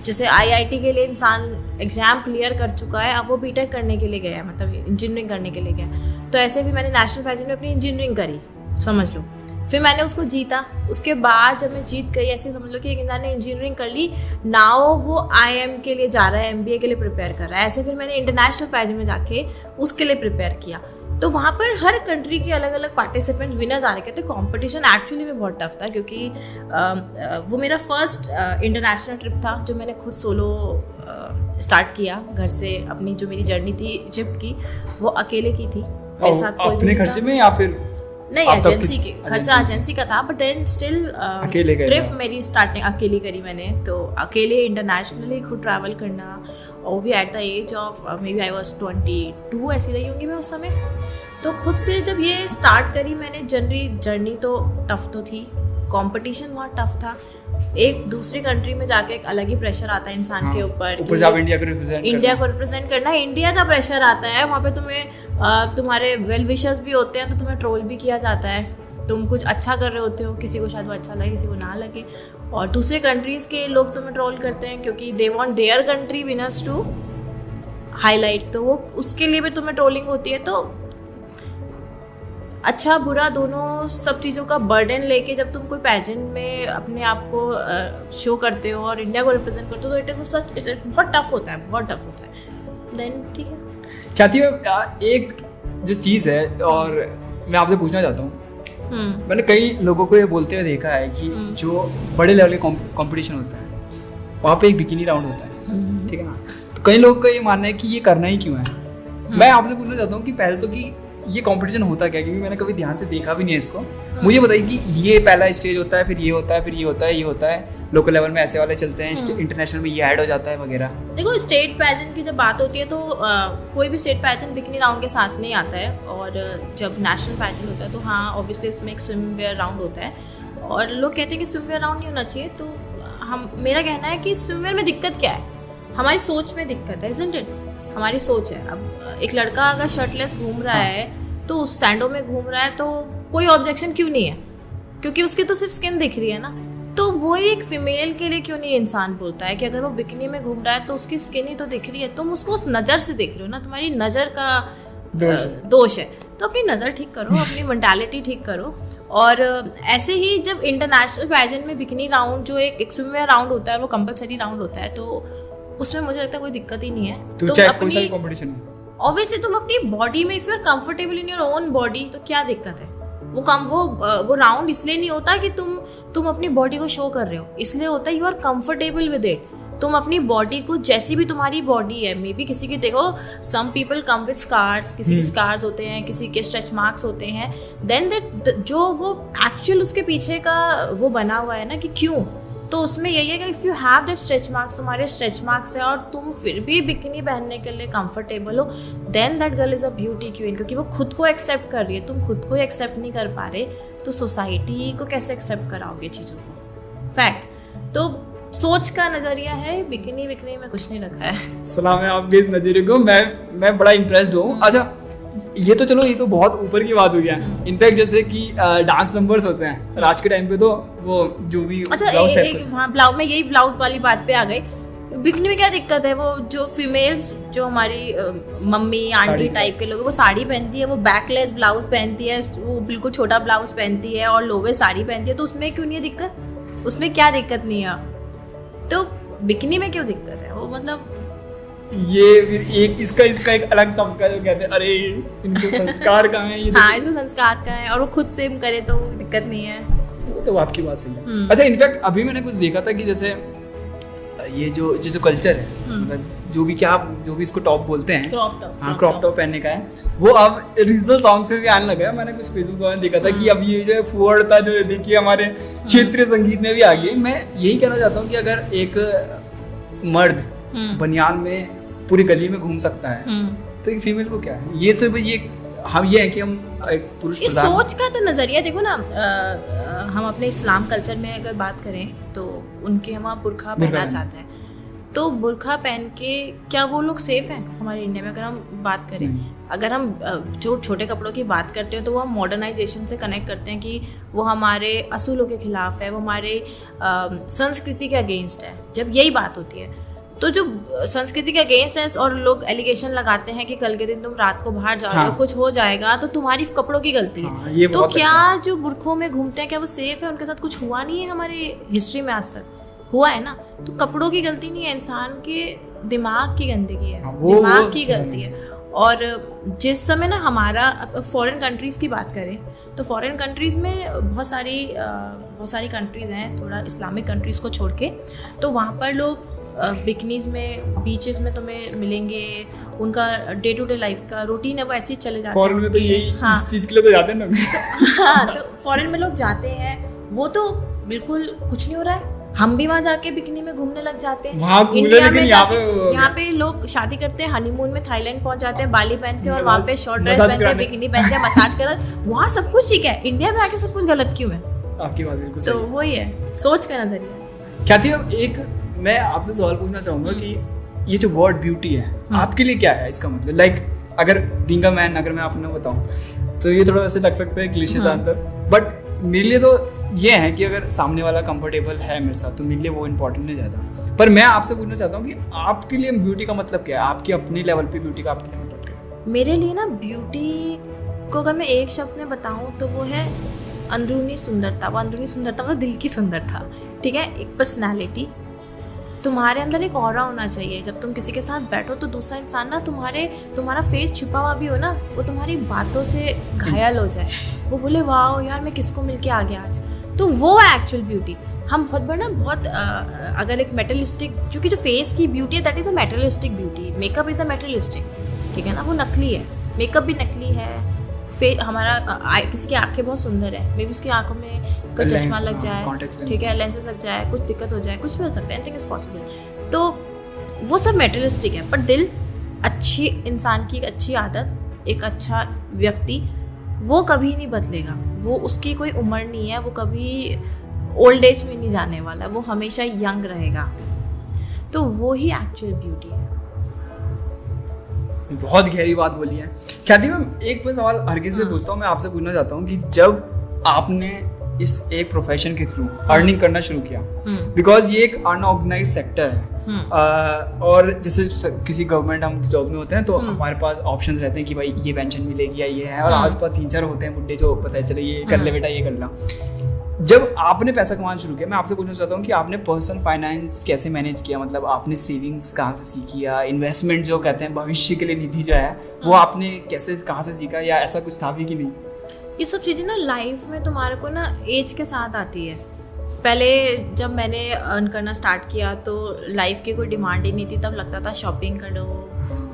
जैसे IIT के लिए इंसान एग्ज़ाम क्लियर कर चुका है, अब वो BTech करने के लिए गया है, मतलब इंजीनियरिंग करने के लिए गया। तो ऐसे भी मैंने नेशनल पैजेंट में अपनी इंजीनियरिंग करी, समझ लो। फिर मैंने उसको जीता। उसके बाद जब मैं जीत गई, ऐसे समझ लो कि एक इंसान ने इंजीनियरिंग कर ली, नाउ वो IIM के लिए जा रहा है, MBA के लिए प्रिपेयर कर रहा है। ऐसे फिर मैंने इंटरनेशनल पैजेंट में जाके उसके लिए प्रिपेयर किया। तो वहाँ पर हर कंट्री के अलग अलग पार्टिसिपेंट विनर्स आ रहे थे। कंपटीशन एक्चुअली में बहुत टफ था, क्योंकि वो मेरा फर्स्ट इंटरनेशनल ट्रिप था जो मैंने खुद सोलो स्टार्ट किया घर से। अपनी जो मेरी जर्नी थी इजिप्ट की, वो अकेले की थी, मेरे साथ कोई अपने खर्चे में या फिर नहीं, एजेंसी के खर्चा एजेंसी का था, बट देन स्टिल ट्रिप मेरी स्टार्टिंग अकेली करी मैंने। तो अकेले इंटरनेशनली खुद ट्रैवल करना, और भी at the age of maybe I was 22 ऐसी रही होंगी मैं उस समय। तो खुद से जब ये स्टार्ट करी मैंने जर्नी तो टफ तो थी, कंपटीशन बहुत टफ था। एक दूसरी कंट्री में जाके एक अलग ही प्रेशर आता है इंसान के ऊपर इंडिया को रिप्रेजेंट करना है। इंडिया का प्रेशर आता है वहाँ पे, तुम्हें तुम्हारे वेल विशर्स भी होते हैं, तो तुम्हें ट्रोल भी किया जाता है। तुम कुछ अच्छा कर रहे होते हो, किसी को शायद वो अच्छा लगे, किसी को ना लगे, और दूसरे कंट्रीज़ के लोग तुम्हें ट्रोल करते हैं क्योंकि they want their country winners to highlight. तो वो उसके लिए भी तुम्हें ट्रोलिंग होती है। तो अच्छा बुरा दोनों सब चीज़ों का बर्डन लेके जब तुम कोई पैजेंट में अपने आप को शो करते हो और इंडिया को रिप्रेजेंट करते हो, तो इट इज़ सच बहुत टफ होता है, बहुत टफ होता है। देन ठीक है। ख्याति, एक जो चीज़ है और मैं आपसे पूछना चाहता हूँ, मैंने कई लोगों को ये बोलते हुए देखा है कि जो बड़े लेवल के कंपटीशन होता है वहाँ पे एक बिकिनी राउंड होता है, ठीक है ना। तो कई लोगों का ये मानना है कि ये करना ही क्यों है। मैं आपसे पूछना चाहता हूँ कि पहले तो कि ये कंपटीशन होता क्या, क्योंकि मैंने कभी ध्यान से देखा भी नहीं है इसको। मुझे बताइए कि ये पहला स्टेज होता है, फिर ये होता है, फिर ये होता है, ये होता है, लोकल लेवल में ऐसे वाले चलते हैं, इंटरनेशनल में ये ऐड हो जाता है वगैरह। देखो, स्टेट पैजेंट की जब बात होती है तो कोई भी स्टेट पैजेंट बिकिनी राउंड के साथ नहीं आता है। और जब नेशनल पैजेंट होता है तो हाँ ऑब्वियसली उसमें एक स्विमवेयर राउंड होता है। और लोग कहते हैं कि स्विमवेयर राउंड नहीं होना चाहिए, तो मेरा कहना है कि स्विमवेयर में दिक्कत क्या है, हमारी सोच में दिक्कत है, इज़न्ट इट। हमारी सोच है। अब एक लड़का अगर शर्टलेस घूम रहा है तो उस सैंडो में घूम रहा है तो कोई ऑब्जेक्शन क्यों नहीं है, क्योंकि उसकी तो सिर्फ स्किन दिख रही है ना। तो वो एक फीमेल के लिए क्यों नहीं इंसान बोलता है कि अगर वो बिकनी में घूम रहा है तो उसकी स्किन ही तो दिख रही है, तुम उसको उस नज़र से देख रहे हो ना, तुम्हारी नज़र का दोष है। तो अपनी नज़र ठीक करो, अपनी मेंटालिटी ठीक करो। और ऐसे ही जब इंटरनेशनल पैजेंट में बिकनी राउंड जो एक स्विमवेयर राउंड होता है वो कंपलसरी राउंड होता है, तो उसमें मुझे लगता है कोई दिक्कत ही नहीं है। तो चाहे कोई सा भी कंपटीशन हो, ऑब्वियसली तुम अपनी बॉडी में if you are comfortable in your own body तो क्या दिक्कत है। वो राउंड इसलिए नहीं होता कि तुम अपनी बॉडी को शो कर रहे हो, इसलिए होता है you are comfortable with it. तुम अपनी बॉडी को, जैसी भी तुम्हारी बॉडी है, मे बी किसी की देखो some people come with scars, किसी के स्कार्स होते हैं, किसी के स्ट्रेच मार्क्स होते हैं, देन दैट जो वो एक्चुअल उसके पीछे का वो बना हुआ है ना कि क्यों, तो उसमें यही है कि if you have that stretch marks, तुम्हारे स्ट्रेच मार्क्स है और तुम फिर भी बिकिनी पहनने के लिए कंफर्टेबल हो, then that girl is a beauty queen, क्योंकि वो खुद को एक्सेप्ट कर रही है। तुम खुद को एक्सेप्ट नहीं कर पा रहे तो सोसाइटी को कैसे एक्सेप्ट कराओगे चीज़ों को। फैक्ट। तो सोच का नज़रिया है, बिकिनी में कुछ नहीं रखा है। सलाम है आपके इस नज़रिए को, मैं बड़ा इम्प्रेस्ड हूँ। अच्छा, ये तो चलो, ये तो बहुत ऊपर की बात हो गया। इनफैक्ट जैसे कि डांस नंबर्स होते हैं आज के टाइम पे, तो वो जो भी अच्छा ब्लाउज में, यही ब्लाउज वाली बात पे आ गई। बिकनी में क्या दिक्कत है, वो जो फीमेल्स जो हमारी मम्मी आंटी टाइप के लोग, वो साड़ी पहनती है, वो बैकलेस ब्लाउज पहनती है, वो बिल्कुल छोटा ब्लाउज पहनती है और लोवे साड़ी पहनती है, तो उसमें क्यों नहीं है दिक्कत, उसमें क्या दिक्कत नहीं है। तो बिकनी में क्यों दिक्कत है, वो मतलब ये फिर एक इसका एक अलग तबका जो कहते हैं अरे इनको संस्कार कहाँ है, ये हाँ इसको संस्कार का है, और वो खुद से करे तो दिक्कत नहीं है। वो तो आपकी बात सही है। अच्छा, इनफैक्ट अभी मैंने कुछ देखा था कि जैसे ये जो कल्चर है, मतलब जो भी इसको टॉप बोलते हैं, क्रॉप टॉप पहनने का है, वो अब रीजनल सॉन्ग्स में भी आने लगा है। मैंने कुछ फेसबुक पर देखा था कि अब ये जो फुअर्ड था, जो देखिए हमारे क्षेत्रीय संगीत में भी आ गई। मैं यही कहना चाहता हूँ कि अगर एक मर्द बनियान में पूरी गली में घूम सकता है तो एक फीमेल को क्या है, ये सिर्फ ये है कि हम एक पुरुष इस सोच का तो नज़रिया देखो ना। हम अपने इस्लाम कल्चर में अगर बात करें तो उनके हम बुर्खा पहनना चाहते हैं, तो बुर्खा पहन के क्या वो लोग सेफ हैं हमारे इंडिया में? अगर हम बात करें, अगर हम जो छोटे कपड़ों की बात करते हैं तो वो हम मॉडर्नाइजेशन से कनेक्ट करते हैं कि वो हमारे असूलों के खिलाफ है, वो हमारे संस्कृति के अगेंस्ट है। जब यही बात होती है तो जो संस्कृति के अगेंस्ट है और लोग एलिगेशन लगाते हैं कि कल के दिन तुम रात को बाहर जा रहे हो, कुछ हो जाएगा तो तुम्हारी कपड़ों की गलती है। ये तो क्या जो बुरखों में घूमते हैं क्या वो सेफ है? उनके साथ कुछ हुआ नहीं है हमारी हिस्ट्री में आज तक? हुआ है ना। तो कपड़ों की गलती नहीं है, इंसान के दिमाग की गंदगी है, दिमाग की गलती है। और जिस समय ना हमारा फॉरेन कंट्रीज़ की बात करें तो फॉरेन कंट्रीज़ में बहुत सारी कंट्रीज़ हैं, थोड़ा इस्लामिक कंट्रीज़ को छोड़ के, तो वहाँ पर लोग बिकनीज़ में, बीचेस में तुम्हें मिलेंगे। उनका डे टू डे लाइफ का रूटीन है, वो ऐसे ही चले जाते हैं। फॉरेन में तो यही इस चीज़ के लिए तो जाते हैं ना। हाँ, तो फॉरेन में लोग जाते हैं, वो तो बिल्कुल कुछ नहीं हो रहा है। हम भी वहाँ जाके बिकनी में घूमने लग जाते हैं। इंडिया में यहाँ पे लोग शादी करते हैं, हनीमून में थाईलैंड पहुँच जाते हैं, बाली पहनते हैं और वहाँ पे शॉर्ट ड्रेस पहनते हैं, बिकनी पहनते हैं, मसाज कर, वहाँ सब कुछ ठीक है। इंडिया में आके सब कुछ गलत क्यों है? आपकी बात बिल्कुल तो वही है, सोच का नजरिया। क्या थी अब एक मैं आपसे सवाल पूछना चाहूँगा कि ये जो वर्ड ब्यूटी है आपके लिए क्या है? इसका मतलब लाइक अगर बीइंग अ मैन, अगर मैं आपको बताऊँ तो ये थोड़ा वैसे लग सकता है क्लीशे आंसर, बट मेरे लिए तो ये है कि अगर सामने वाला कंफर्टेबल है मेरे साथ तो मेरे लिए वो इम्पोर्टेंट नहीं ज़्यादा। पर मैं आपसे पूछना चाहता हूँ कि आपके लिए ब्यूटी का मतलब क्या है? आपके अपने लेवल पे ब्यूटी का आपके लिए मतलब क्या है? मेरे लिए ना ब्यूटी को अगर मैं एक शब्द में बताऊँ तो वो है अंदरूनी सुंदरता। वो अंदरूनी सुंदरता मतलब दिल की सुंदरता, ठीक है? एक पर्सनैलिटी, तुम्हारे अंदर एक ऑरा होना चाहिए। जब तुम किसी के साथ बैठो तो दूसरा इंसान ना तुम्हारा फेस छुपा हुआ भी हो ना, वो तुम्हारी बातों से घायल हो जाए, वो बोले वाह यार मैं किसको मिलके आ गया आज, तो वो है एक्चुअल ब्यूटी। हम बहुत बार ना अगर एक मेटलिस्टिक, क्योंकि जो फेस की ब्यूटी है that is a materialistic beauty, makeup is a materialistic, ठीक है ना? वो नकली है, मेकअप भी नकली है। हमारा किसी की आंखें बहुत सुंदर है, मे बी उसकी आंखों में कोई चश्मा लग जाए, ठीक है, लेंसेज लग जाए, कुछ दिक्कत हो जाए, कुछ भी हो सकता है, एनीथिंग इज पॉसिबल। तो वो सब मेटलिस्टिक है, पर दिल, अच्छी इंसान की एक अच्छी आदत, एक अच्छा व्यक्ति, वो कभी नहीं बदलेगा। वो उसकी कोई उम्र नहीं है, वो कभी ओल्ड एज में नहीं जाने वाला, वो हमेशा यंग रहेगा। तो वो ही एक्चुअल ब्यूटी है। बहुत गहरी बात बोली है ख्याति मैम। एक मैं सवाल हरगिज से पूछता हूँ, मैं आपसे पूछना चाहता हूँ कि जब आपने इस एक प्रोफेशन के थ्रू अर्निंग करना शुरू किया, बिकॉज ये एक अनऑर्गेनाइज सेक्टर है, और जैसे किसी गवर्नमेंट हम जॉब में होते हैं तो हमारे पास ऑप्शन रहते हैं कि भाई ये पेंशन मिलेगी या ये है, और आसपास 3-4 होते हैं बुड्ढे जो पता है चले ये कर ले बेटा ये कर ला। जब आपने पैसा कमाना शुरू किया, मैं आपसे पूछना चाहता हूँ कि आपने पर्सनल फाइनेंस कैसे मैनेज किया? मतलब आपने सेविंग्स कहाँ से सीखी, या इन्वेस्टमेंट जो कहते हैं भविष्य के लिए निधि जो है वो आपने कैसे कहाँ से सीखा, या ऐसा कुछ था भी कि नहीं? ये सब चीज़ें ना लाइफ में तुम्हारे को ना एज के साथ आती है। पहले जब मैंने अर्न करना स्टार्ट किया तो लाइफ की कोई डिमांड ही नहीं थी, तब लगता था शॉपिंग करो,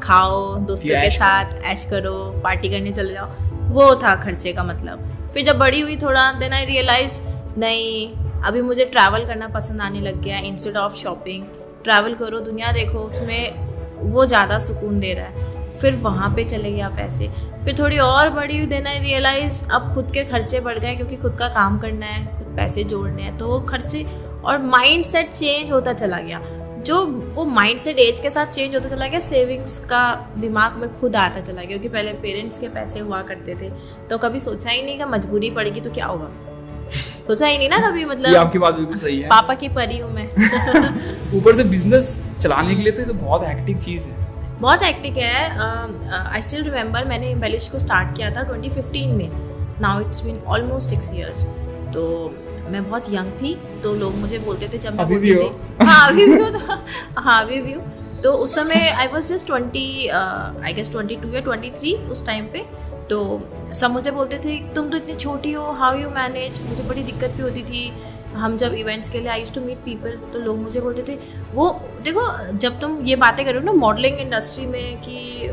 खाओ, दोस्तों के साथ ऐश करो, पार्टी करने चले जाओ, वो था खर्चे का मतलब। फिर जब बड़ी हुई थोड़ा, देन आई रियलाइज नहीं, अभी मुझे ट्रैवल करना पसंद आने लग गया। इंस्टेड ऑफ शॉपिंग, ट्रैवल करो, दुनिया देखो, उसमें वो ज़्यादा सुकून दे रहा है। फिर वहाँ पे चले गया पैसे। फिर थोड़ी और बड़ी हुई, देन आई रियलाइज अब खुद के खर्चे बढ़ गए, क्योंकि खुद का काम करना है, खुद पैसे जोड़ने हैं, तो वो खर्चे और माइंड सेट चेंज होता चला गया। जो वो माइंड सेट एज के साथ चेंज होता चला गया, सेविंग्स का दिमाग में खुद आता चला गया, क्योंकि पहले पेरेंट्स के पैसे हुआ करते थे तो कभी सोचा ही नहीं कि मजबूरी पड़ेगी तो क्या होगा, सोचा ही नहीं ना कभी। मतलब ये आपकी बात बिल्कुल सही है, पापा की परी हूँ मैं। ऊपर से बिजनेस चलाने के लिए तो ये तो बहुत हेक्टिक चीज़ है, बहुत हेक्टिक है। आई स्टिल रिमेंबर मैंने एम्बेलिश को स्टार्ट किया था 2015 में, now it's been almost 6 years। तो मैं बहुत यंग थी, तो लोग मुझे बोलते थे, जब मैं बोलती थी हाँ अभी भी हो, तो हाँ अभी भी हो, तो उस समय आई वॉज जस्ट 22 या 23 उस टाइम पे। तो सब मुझे बोलते थे तुम तो इतनी छोटी हो, हाउ यू मैनेज। मुझे बड़ी दिक्कत भी होती थी। हम जब इवेंट्स के लिए I used to meet people, तो लोग मुझे बोलते थे, वो देखो जब तुम ये बातें कर रहे हो ना मॉडलिंग इंडस्ट्री में कि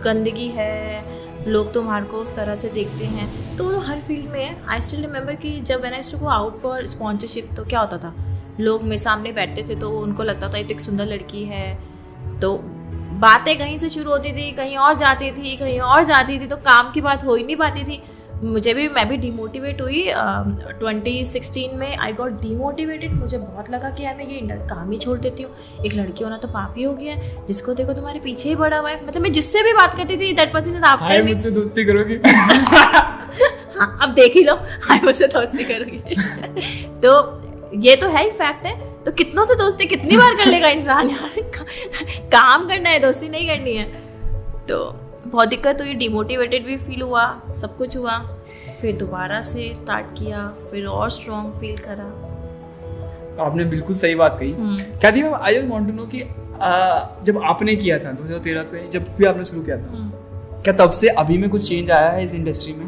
गंदगी है, लोग तुम्हारे को उस तरह से देखते हैं, तो हर फील्ड में है। आई स्टिल रिमेंबर कि जब when I used to go out for sponsorship, तो क्या होता था, लोग मेरे सामने बैठते थे तो उनको लगता था ये तो एक सुंदर लड़की है, तो बातें कहीं से शुरू होती थी, कहीं और जाती थी, कहीं और जाती थी, तो काम की बात हो ही नहीं पाती थी। मैं भी डिमोटिवेट हुई 2016 में। I got demotivated. मुझे बहुत लगा कि यार मैं ये काम ही छोड़ देती हूँ, एक लड़की होना तो पाप ही हो गया है, जिसको देखो तुम्हारे पीछे ही पड़ा हुआ है। मतलब मैं जिससे भी बात करती थी that person is after me. मुझसे दोस्ती करोगी? हाँ अब देख ही लो, हाय मुझसे दोस्ती करोगी। तो ये तो है ही फैक्ट है। तो कितनों से दोस्ती कितनी बार कर लेगा इंसान यार। काम करना है, दोस्ती नहीं करनी है। तो बहुत दिक्कत हुई, डिमोटिवेटेड भी फील हुआ, सब कुछ हुआ। फिर दोबारा से स्टार्ट किया, फिर और स्ट्रॉन्ग फील करा। आपने बिल्कुल सही बात कही। Khyati ma'am, I just want to know कि जब आपने किया था 2013 में, जब भी आपने शुरू किया था, क्या तब से अभी में कुछ चेंज आया है इस इंडस्ट्री में?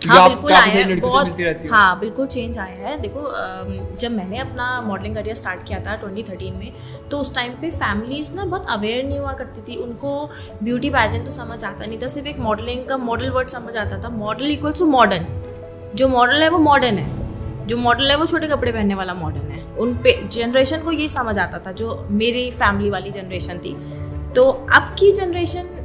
हाँ बिल्कुल आया है, बहुत। हाँ बिल्कुल चेंज आया है। देखो जब मैंने अपना मॉडलिंग करियर स्टार्ट किया था 2013 में, तो उस टाइम पे फैमिलीज ना बहुत अवेयर नहीं हुआ करती थी। उनको ब्यूटी पैजेंट तो समझ आता नहीं था, सिर्फ एक मॉडलिंग का मॉडल वर्ड समझ आता था। Model equals to modern. जो मॉडल है वो मॉडर्न है, जो मॉडल है वो छोटे कपड़े पहनने वाला मॉडर्न है। उन पे जनरेशन को ये समझ आता था, जो मेरी फैमिली वाली जनरेशन थी। तो अब की जनरेशन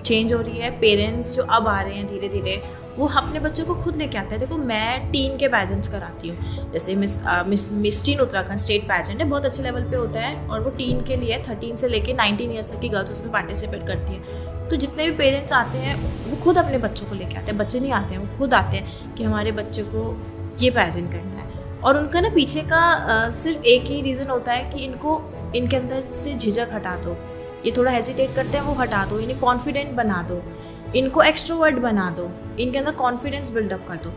चेंज हो रही है। पेरेंट्स जो अब आ रहे हैं धीरे धीरे, वो अपने बच्चों को खुद लेके आते हैं। देखो मैं टीन के पैजेंट्स कराती हूँ, जैसे miss tin Uttarakhand state pageant है, बहुत अच्छे लेवल पे होता है, और वो टीन के लिए 13 से लेके 19 ईयर्स तक की गर्ल्स उसमें पार्टिसिपेट करती हैं। तो जितने भी पेरेंट्स आते हैं वो खुद अपने बच्चों को लेके आते हैं। बच्चे नहीं आते हैं, वो खुद आते हैं कि हमारे बच्चे को ये पैजेंट करना है। और उनका ना पीछे का सिर्फ एक ही रीज़न होता है कि इनके अंदर से झिझक हटा दो, ये थोड़ा हेजिटेट करते हैं, वो हटा दो, इन्हें कॉन्फिडेंट बना दो, इनको एक्सट्रोवर्ट बना दो, इनके अंदर कॉन्फिडेंस बिल्डअप कर दो।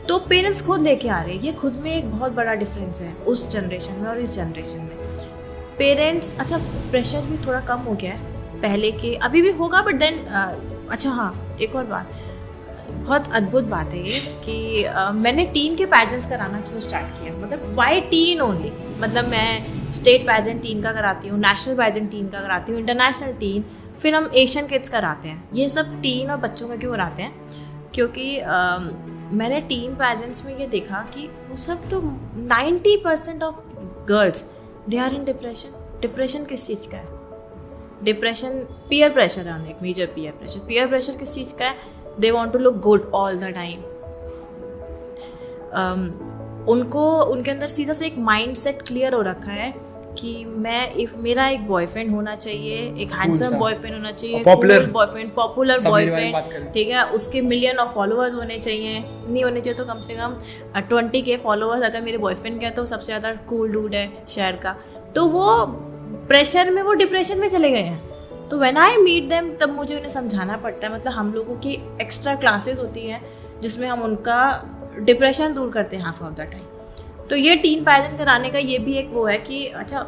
तो पेरेंट्स खुद लेके आ रहे हैं। ये खुद में एक बहुत बड़ा डिफरेंस है उस जनरेशन में और इस जनरेशन में। पेरेंट्स, अच्छा प्रेशर भी थोड़ा कम हो गया है पहले के, अभी भी होगा बट देन अच्छा हाँ, एक और बात, बहुत अद्भुत बात है ये कि मैंने टीन के पैजेंट्स कराना क्यों स्टार्ट किया। मतलब वाई टीन ओनली, मतलब मैं स्टेट पैजेंट टीन का कराती हूँ, नेशनल पैजेंट टीन का कराती हूँ, इंटरनेशनल टीन, फिर हम एशियन किड्स कराते हैं। ये सब टीन और बच्चों का क्यों कराते हैं? क्योंकि मैंने टीन पैजेंट्स में ये देखा कि वो सब तो 90% of girls they are in depression. Depression किस चीज़ का है? डिप्रेशन पीयर प्रेशर है, एक major peer pressure. Peer pressure किस चीज़ का है? They want to look good all the time. उनको उनके अंदर सीधा से एक माइंड सेट क्लियर हो रखा है कि मेरा एक बॉयफ्रेंड होना चाहिए, एक हैंडसम बॉयफ्रेंड होना चाहिए, पॉपुलर बॉयफ्रेंड, पॉपुलर बॉयफ्रेंड, ठीक है, उसके मिलियन ऑफ फॉलोअर्स होने चाहिए। नहीं होने चाहिए तो कम से कम 20K फॉलोअर्स अगर मेरे बॉयफ्रेंड के हैं तो सबसे ज़्यादा कूल डूड है शहर का। तो वो प्रेशर में, वो डिप्रेशन में चले गए हैं। तो व्हेन आई मीट देम, तब मुझे उन्हें समझाना पड़ता है। मतलब हम लोगों की एक्स्ट्रा क्लासेस होती हैं जिसमें हम उनका डिप्रेशन दूर करते हैं हाफ ऑफ द टाइम। तो ये टीन पैजेंट कराने का ये भी एक वो है कि अच्छा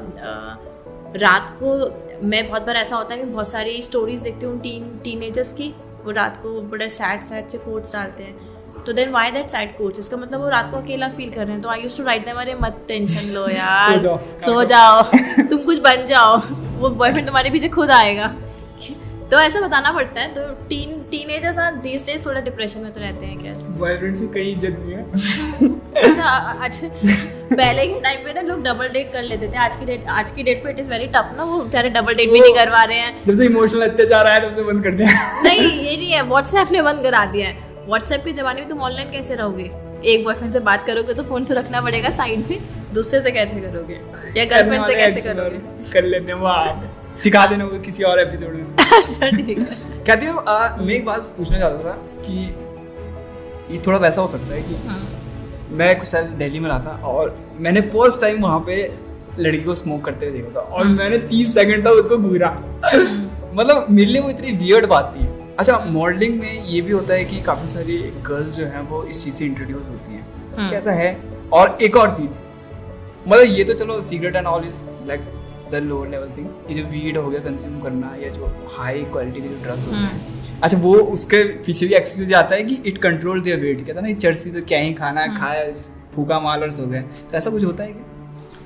रात को मैं बहुत बार ऐसा होता है कि बहुत सारी स्टोरीज देखती हूँ टीनेजर्स की, वो रात को बड़े सैड से कोट्स डालते हैं। तो then why that sad quotes? इसका मतलब वो रात को अकेला फील कर रहे हैं। तो I used to write them, अरे मत टेंशन लो यार, सो जाओ, तुम कुछ बन जाओ, वो बॉयफ्रेंड तुम्हारे पीछे खुद आएगा। तो ऐसा बताना पड़ता है। तो टीनेजर्स आर दीस डेज थोड़ा डिप्रेशन में तो रहते हैं। क्या बॉयफ्रेंड से कई इज्जत नहीं है। अच्छा पहले के टाइम पे ना लोग डबल डेट कर लेते थे। आज की डेट पे इट इज वेरी टफ ना, वो बेचारे डबल डेट भी नहीं करवा रहे हैं। जब से इमोशनल अत्याचार आया तब से बंद कर दिया। नहीं ये नहीं है, व्हाट्सएप ने बंद करा दिया है। व्हाट्सएप के ज़माने में तुम ऑनलाइन कैसे रहोगे? एक बॉयफ्रेंड से बात करोगे तो फ़ोन तो रखना पड़ेगा साइड में, दूसरे से कैसे करोगे, या गर्लफ्रेंड से कैसे करोगे? कर लेते हैं, वाह, सिखा देना वो किसी और एपिसोड में। अच्छा ठीक है। कहती हूँ मैं एक बात पूछना चाहता था कि ये थोड़ा वैसा हो सकता है कि मैं कुछ साल दिल्ली में रहा था और मैंने फर्स्ट टाइम वहाँ पे लड़की को स्मोक करते हुए देखा था और मैंने 30 सेकंड तक उसको घूरा। मतलब मेरे लिए वो इतनी वियर्ड बात थी। अच्छा, मॉडलिंग में ये भी होता है कि काफ़ी सारी गर्ल्स जो हैं वो इस चीज़ से इंट्रोड्यूस होती हैं, कैसा है? और एक और चीज़, मतलब ये तो चलो secret and all is like the lower level thing, ये जो वीड हो गया कंज्यूम करना या जो हाई क्वालिटी के जो ड्रग्स होते हैं, अच्छा वो उसके पीछे भी एक्सक्यूज आता है कि इट कंट्रोल देयर वेट। कहता ना चर्सी तो क्या ही खाना, खाया फूका माल और सो गए। तो ऐसा कुछ होता है क्या?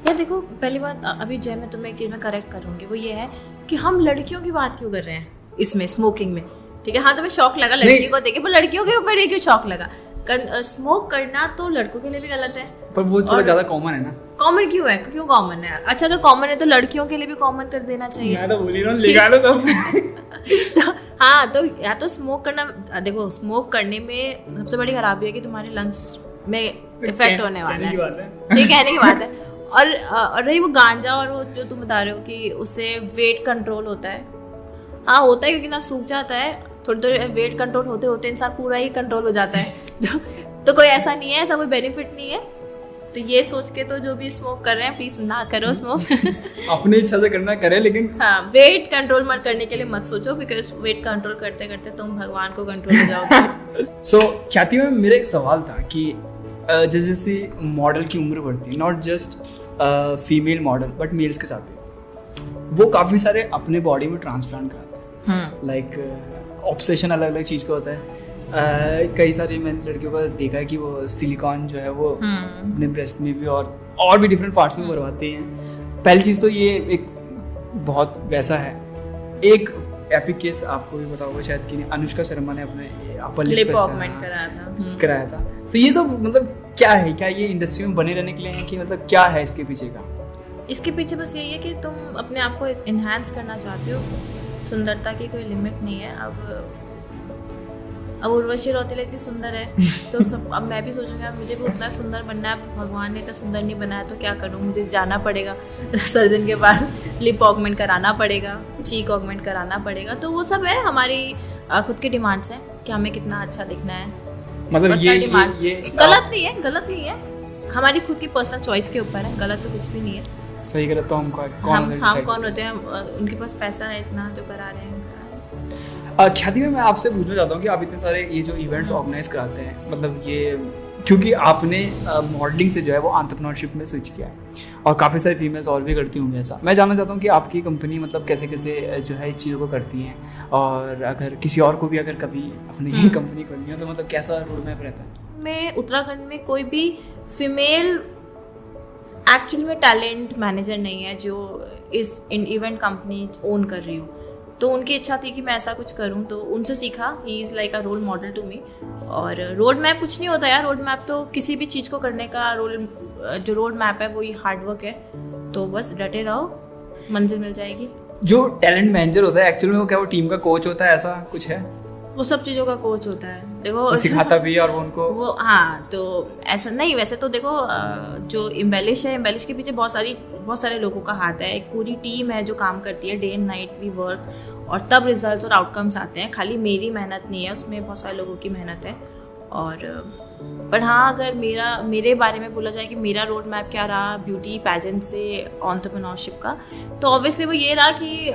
यार देखो, पहली बात अभी जय मैं तुम्हें एक चीज़ में करेक्ट करूँगी, वो ये है कि हम लड़कियों की बात क्यों कर रहे हैं इसमें स्मोकिंग में? ठीक है, हाँ तुम्हें शौक लगा लड़की को देखे, पर लड़कियों के ऊपर ये क्यों शौक लगा? स्मोक करना तो लड़कों के लिए भी गलत है, पर वो थोड़ा ज्यादा कॉमन है ना। कॉमन क्यों है? क्यों कॉमन है? अच्छा अगर कॉमन है तो लड़कियों के लिए भी कॉमन कर देना चाहिए। मैं तो बोली ना, लगा लो तो। हाँ तो या तो स्मोक करना, देखो स्मोक करने में सबसे बड़ी खराबी है कि तुम्हारे लंग्स में इफेक्ट होने वाला है, ये कहने की बात है। और रही वो गांजा और वो जो तुम बता रहे हो कि उससे वेट कंट्रोल होता है, हाँ होता है, क्योंकि ना सूख जाता है, थोड़ी थोड़ी वेट कंट्रोल होते होते इंसान पूरा ही कंट्रोल हो जाता है। तो कोई ऐसा नहीं है, ऐसा कोई बेनिफिट नहीं है। तो ये सोच के तो जो भी स्मोक कर रहे हैं प्लीज ना करो स्मोक। अपनी इच्छा से करना करे, लेकिन हाँ, वेट कंट्रोल मत करने के लिए मत सोचो, बिकॉज वेट कंट्रोल करते करते तुम भगवान को कंट्रोल हो जाओगे। सो ख्याति मैम, मेरा एक सवाल था कि जैसे जैसे मॉडल की उम्र बढ़ती है, not just female model but males के साथ भी, वो काफ़ी सारे अपने बॉडी में ट्रांसप्लांट कराते हैं। लाइक ऑब्सेशन अलग अलग चीज़ का होता है। कई सारी मैंने लड़कियों का देखा है कि वो सिलिकॉन जो है वो अपने ब्रेस्ट में भी और भी डिफरेंट पार्ट्स में भरवाते हैं। पहली चीज़ तो ये एक बहुत वैसा है। एक एपिक केस आपको भी पता होगा शायद कि अनुष्का शर्मा ने अपने अपर लिप ऑगमेंट कराया था। तो ये सब मतलब क्या है? क्या ये इंडस्ट्री में बने रहने के लिए है कि मतलब क्या है इसके पीछे का? इसके पीछे बस यही है कि तुम अपने आप को इन्हांस करना चाहते हो। सुंदरता की कोई लिमिट नहीं है। अब उर्वशी रौतेला इतनी सुंदर है तो सब, अब मैं भी सोचूंगा मुझे भी उतना सुंदर बनना है। भगवान ने इतना सुंदर नहीं बनाया तो क्या करूँ, मुझे जाना पड़ेगा सर्जन के पास, लिप ऑगमेंट कराना पड़ेगा, चीक ऑगमेंट कराना पड़ेगा। तो वो सब है हमारी खुद की डिमांड्स हैं कि हमें कितना अच्छा दिखना है। मतलब ये गलत नहीं है, हमारी खुद की पर्सनल चॉइस के ऊपर है, गलत तो कुछ भी नहीं है। सही गलत तो हम कौन होते हैं? उनके पास पैसा है इतना जो करा रहे हैं। ख्याति में मैं आपसे पूछना चाहता हूँ कि आप इतने सारे ये जो इवेंट्स ऑर्गेनाइज कराते हैं, मतलब ये क्योंकि आपने मॉडलिंग से जो है वो एंटरप्रेन्योरशिप में स्विच किया है और काफ़ी सारी फीमेल्स और भी करती होंगी ऐसा। मैं जानना चाहता हूँ कि आपकी कंपनी मतलब कैसे कैसे जो है इस चीज़ों को करती हैं, और अगर किसी और को भी अगर कभी अपनी कंपनी खोलनी हो तो मतलब कैसा रोड मैप रहता है? मैं उत्तराखंड में कोई भी फीमेल एक्चुअली में टैलेंट मैनेजर नहीं है जो इस इवेंट कंपनी ओन कर रही हूँ। तो उनकी इच्छा थी कि मैं ऐसा कुछ करूं, तो उनसे सीखा। He is like a role model to me. और रोड मैप कुछ नहीं होता यार, रोड मैप तो किसी भी चीज़ को करने का जो रोड मैप है वही हार्डवर्क है। तो बस डटे रहो, मंजिल मिल जाएगी। जो टैलेंट मैनेजर होता है एक्चुअली में वो क्या वो टीम का कोच होता है, ऐसा कुछ है? वो सब चीज़ों का कोच होता है। देखो सिखाता भी और वो उनको वो, हाँ, तो ऐसा नहीं। वैसे तो देखो जो एम्बेलिश है, एम्बेलिश के पीछे बहुत सारे लोगों का हाथ है। एक पूरी टीम है जो काम करती है, day and night we work, और तब रिजल्ट्स और आउटकम्स आते हैं। खाली मेरी मेहनत नहीं है उसमें, बहुत सारे लोगों की मेहनत है। और पर हाँ, अगर मेरे बारे में बोला जाए कि मेरा रोड मैप क्या रहा ब्यूटी पैजेंट से एंटरप्रेन्योरशिप का, तो ऑब्वियसली वो ये रहा कि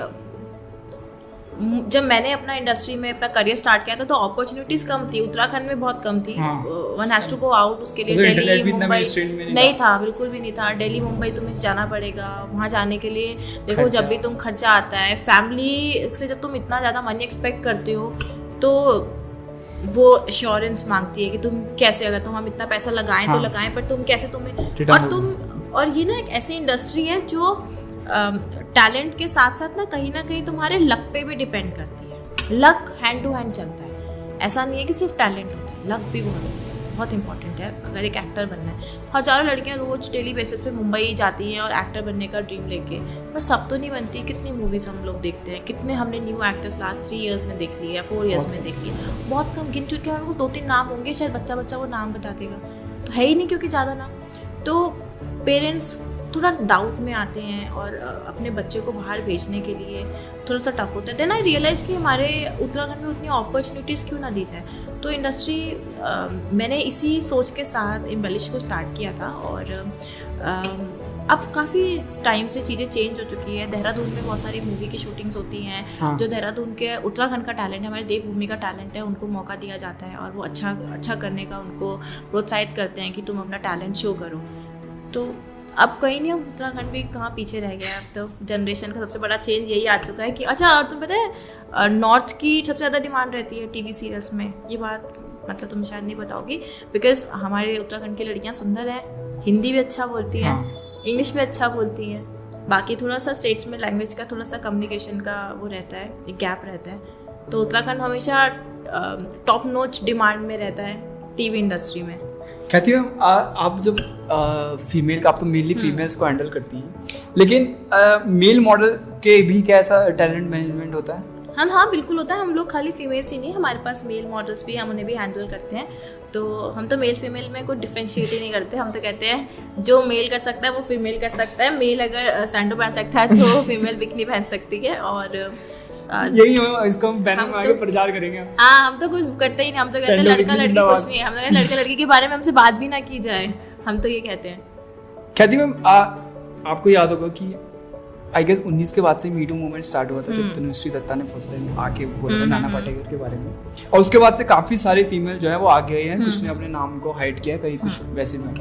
जब मैंने अपना इंडस्ट्री में अपना करियर स्टार्ट किया था तो अपॉर्चुनिटीज़ कम थी, उत्तराखंड में बहुत कम थी। One has to go out, उसके लिए दिल्ली मुंबई नहीं था, बिल्कुल भी नहीं था। दिल्ली मुंबई तुम्हें जाना पड़ेगा। वहाँ जाने के लिए देखो जब भी तुम खर्चा आता है, फैमिली से जब तुम इतना ज़्यादा मनी एक्सपेक्ट करते हो तो वो एश्योरेंस मांगती है कि तुम कैसे, अगर तुम हम इतना पैसा लगाएं तो लगाएं, पर तुम कैसे, तुम्हें और ये ना एक ऐसी इंडस्ट्री है जो टैलेंट के साथ साथ ना कहीं तुम्हारे लक पे भी डिपेंड करती है। लक हैंड टू हैंड चलता है, ऐसा नहीं है कि सिर्फ टैलेंट होता है, लक भी बहुत इंपॉर्टेंट है अगर एक एक्टर बनना है। हजारों लड़कियां रोज डेली बेसिस पे मुंबई जाती हैं और एक्टर बनने का ड्रीम लेके, पर सब तो नहीं बनती। कितनी मूवीज़ हम लोग देखते हैं, कितने हमने न्यू एक्टर्स लास्ट 3 इयर्स में देख लिए या 4 इयर्स में देख लिए, बहुत कम, गिन चुन के हमको 2-3 नाम होंगे, शायद बच्चा वो नाम बता देगा, तो है ही नहीं क्योंकि ज़्यादा नाम। तो पेरेंट्स थोड़ा डाउट में आते हैं और अपने बच्चे को बाहर भेजने के लिए थोड़ा सा टफ होता है। देन आई रियलाइज़ कि हमारे उत्तराखंड में उतनी अपॉर्चुनिटीज़ क्यों ना दी जाए। तो इंडस्ट्री मैंने इसी सोच के साथ एम्बेलिश को स्टार्ट किया था। और अब काफ़ी टाइम से चीज़ें चेंज हो चुकी है। देहरादून में बहुत सारी मूवी की शूटिंग्स होती हैं। हाँ। जो देहरादून के उत्तराखंड का टैलेंट है, हमारे देवभूमि का टैलेंट है, उनको मौका दिया जाता है और वो अच्छा करने का उनको प्रोत्साहित करते हैं कि तुम अपना टैलेंट शो करो। तो अब कहीं नहीं, हम उत्तराखंड भी कहाँ पीछे रह गया। अब तो जनरेशन का सबसे बड़ा चेंज यही आ चुका है कि अच्छा, और तुम्हें पता है नॉर्थ की सबसे ज़्यादा डिमांड रहती है टीवी सीरियल्स में। ये बात मतलब तुम्हें शायद नहीं पता होगी, बिकॉज हमारे उत्तराखंड की लड़कियाँ सुंदर हैं, हिंदी भी अच्छा बोलती हैं, इंग्लिश भी अच्छा बोलती हैं। बाकी थोड़ा सा स्टेट्स में लैंग्वेज का थोड़ा सा कम्युनिकेशन का वो रहता है, एक गैप रहता है। तो उत्तराखंड हमेशा टॉप नॉच डिमांड में रहता है टीवी इंडस्ट्री में। कहती मैम, आप जब फीमेल का, आप तो मेनली फीमेल्स को हैंडल करती हैं, लेकिन मेल मॉडल के भी क्या ऐसा टैलेंट मैनेजमेंट होता है? हाँ, बिल्कुल होता है। हम लोग खाली फीमेल्स ही नहीं, हमारे पास मेल मॉडल्स भी, हम उन्हें भी हैंडल करते हैं। तो हम तो मेल फीमेल में कोई डिफ्रेंशिएट ही नहीं करते। हम तो कहते हैं जो मेल कर सकता है वो फीमेल कर सकता है। मेल अगर सैंडो पहन सकता है तो फीमेल बिकनी पहन सकती है। और यही इसको हम बैनर में आगे प्रचार करेंगे। हाँ, हम तो कुछ करते ही नहीं। हम तो कहते हैं लड़का लड़की कुछ नहीं है। हम लड़का लड़की के बारे में हमसे बात भी ना की जाए। हम तो ये कहते हैं। ख्याति मैम, आपको याद होगा कि आई गेस 19 के बाद से मीटू मूवमेंट स्टार्ट हुआ था, जब तनुश्री दत्ता ने फर्स्ट टाइम आके बोला था नाना पाटेकर के बारे में, और उसके बाद से काफी सारे फीमेल जो है वो आगे गए हैं, कुछ ने अपने नाम को हाइड किया, कहीं कुछ वैसे में।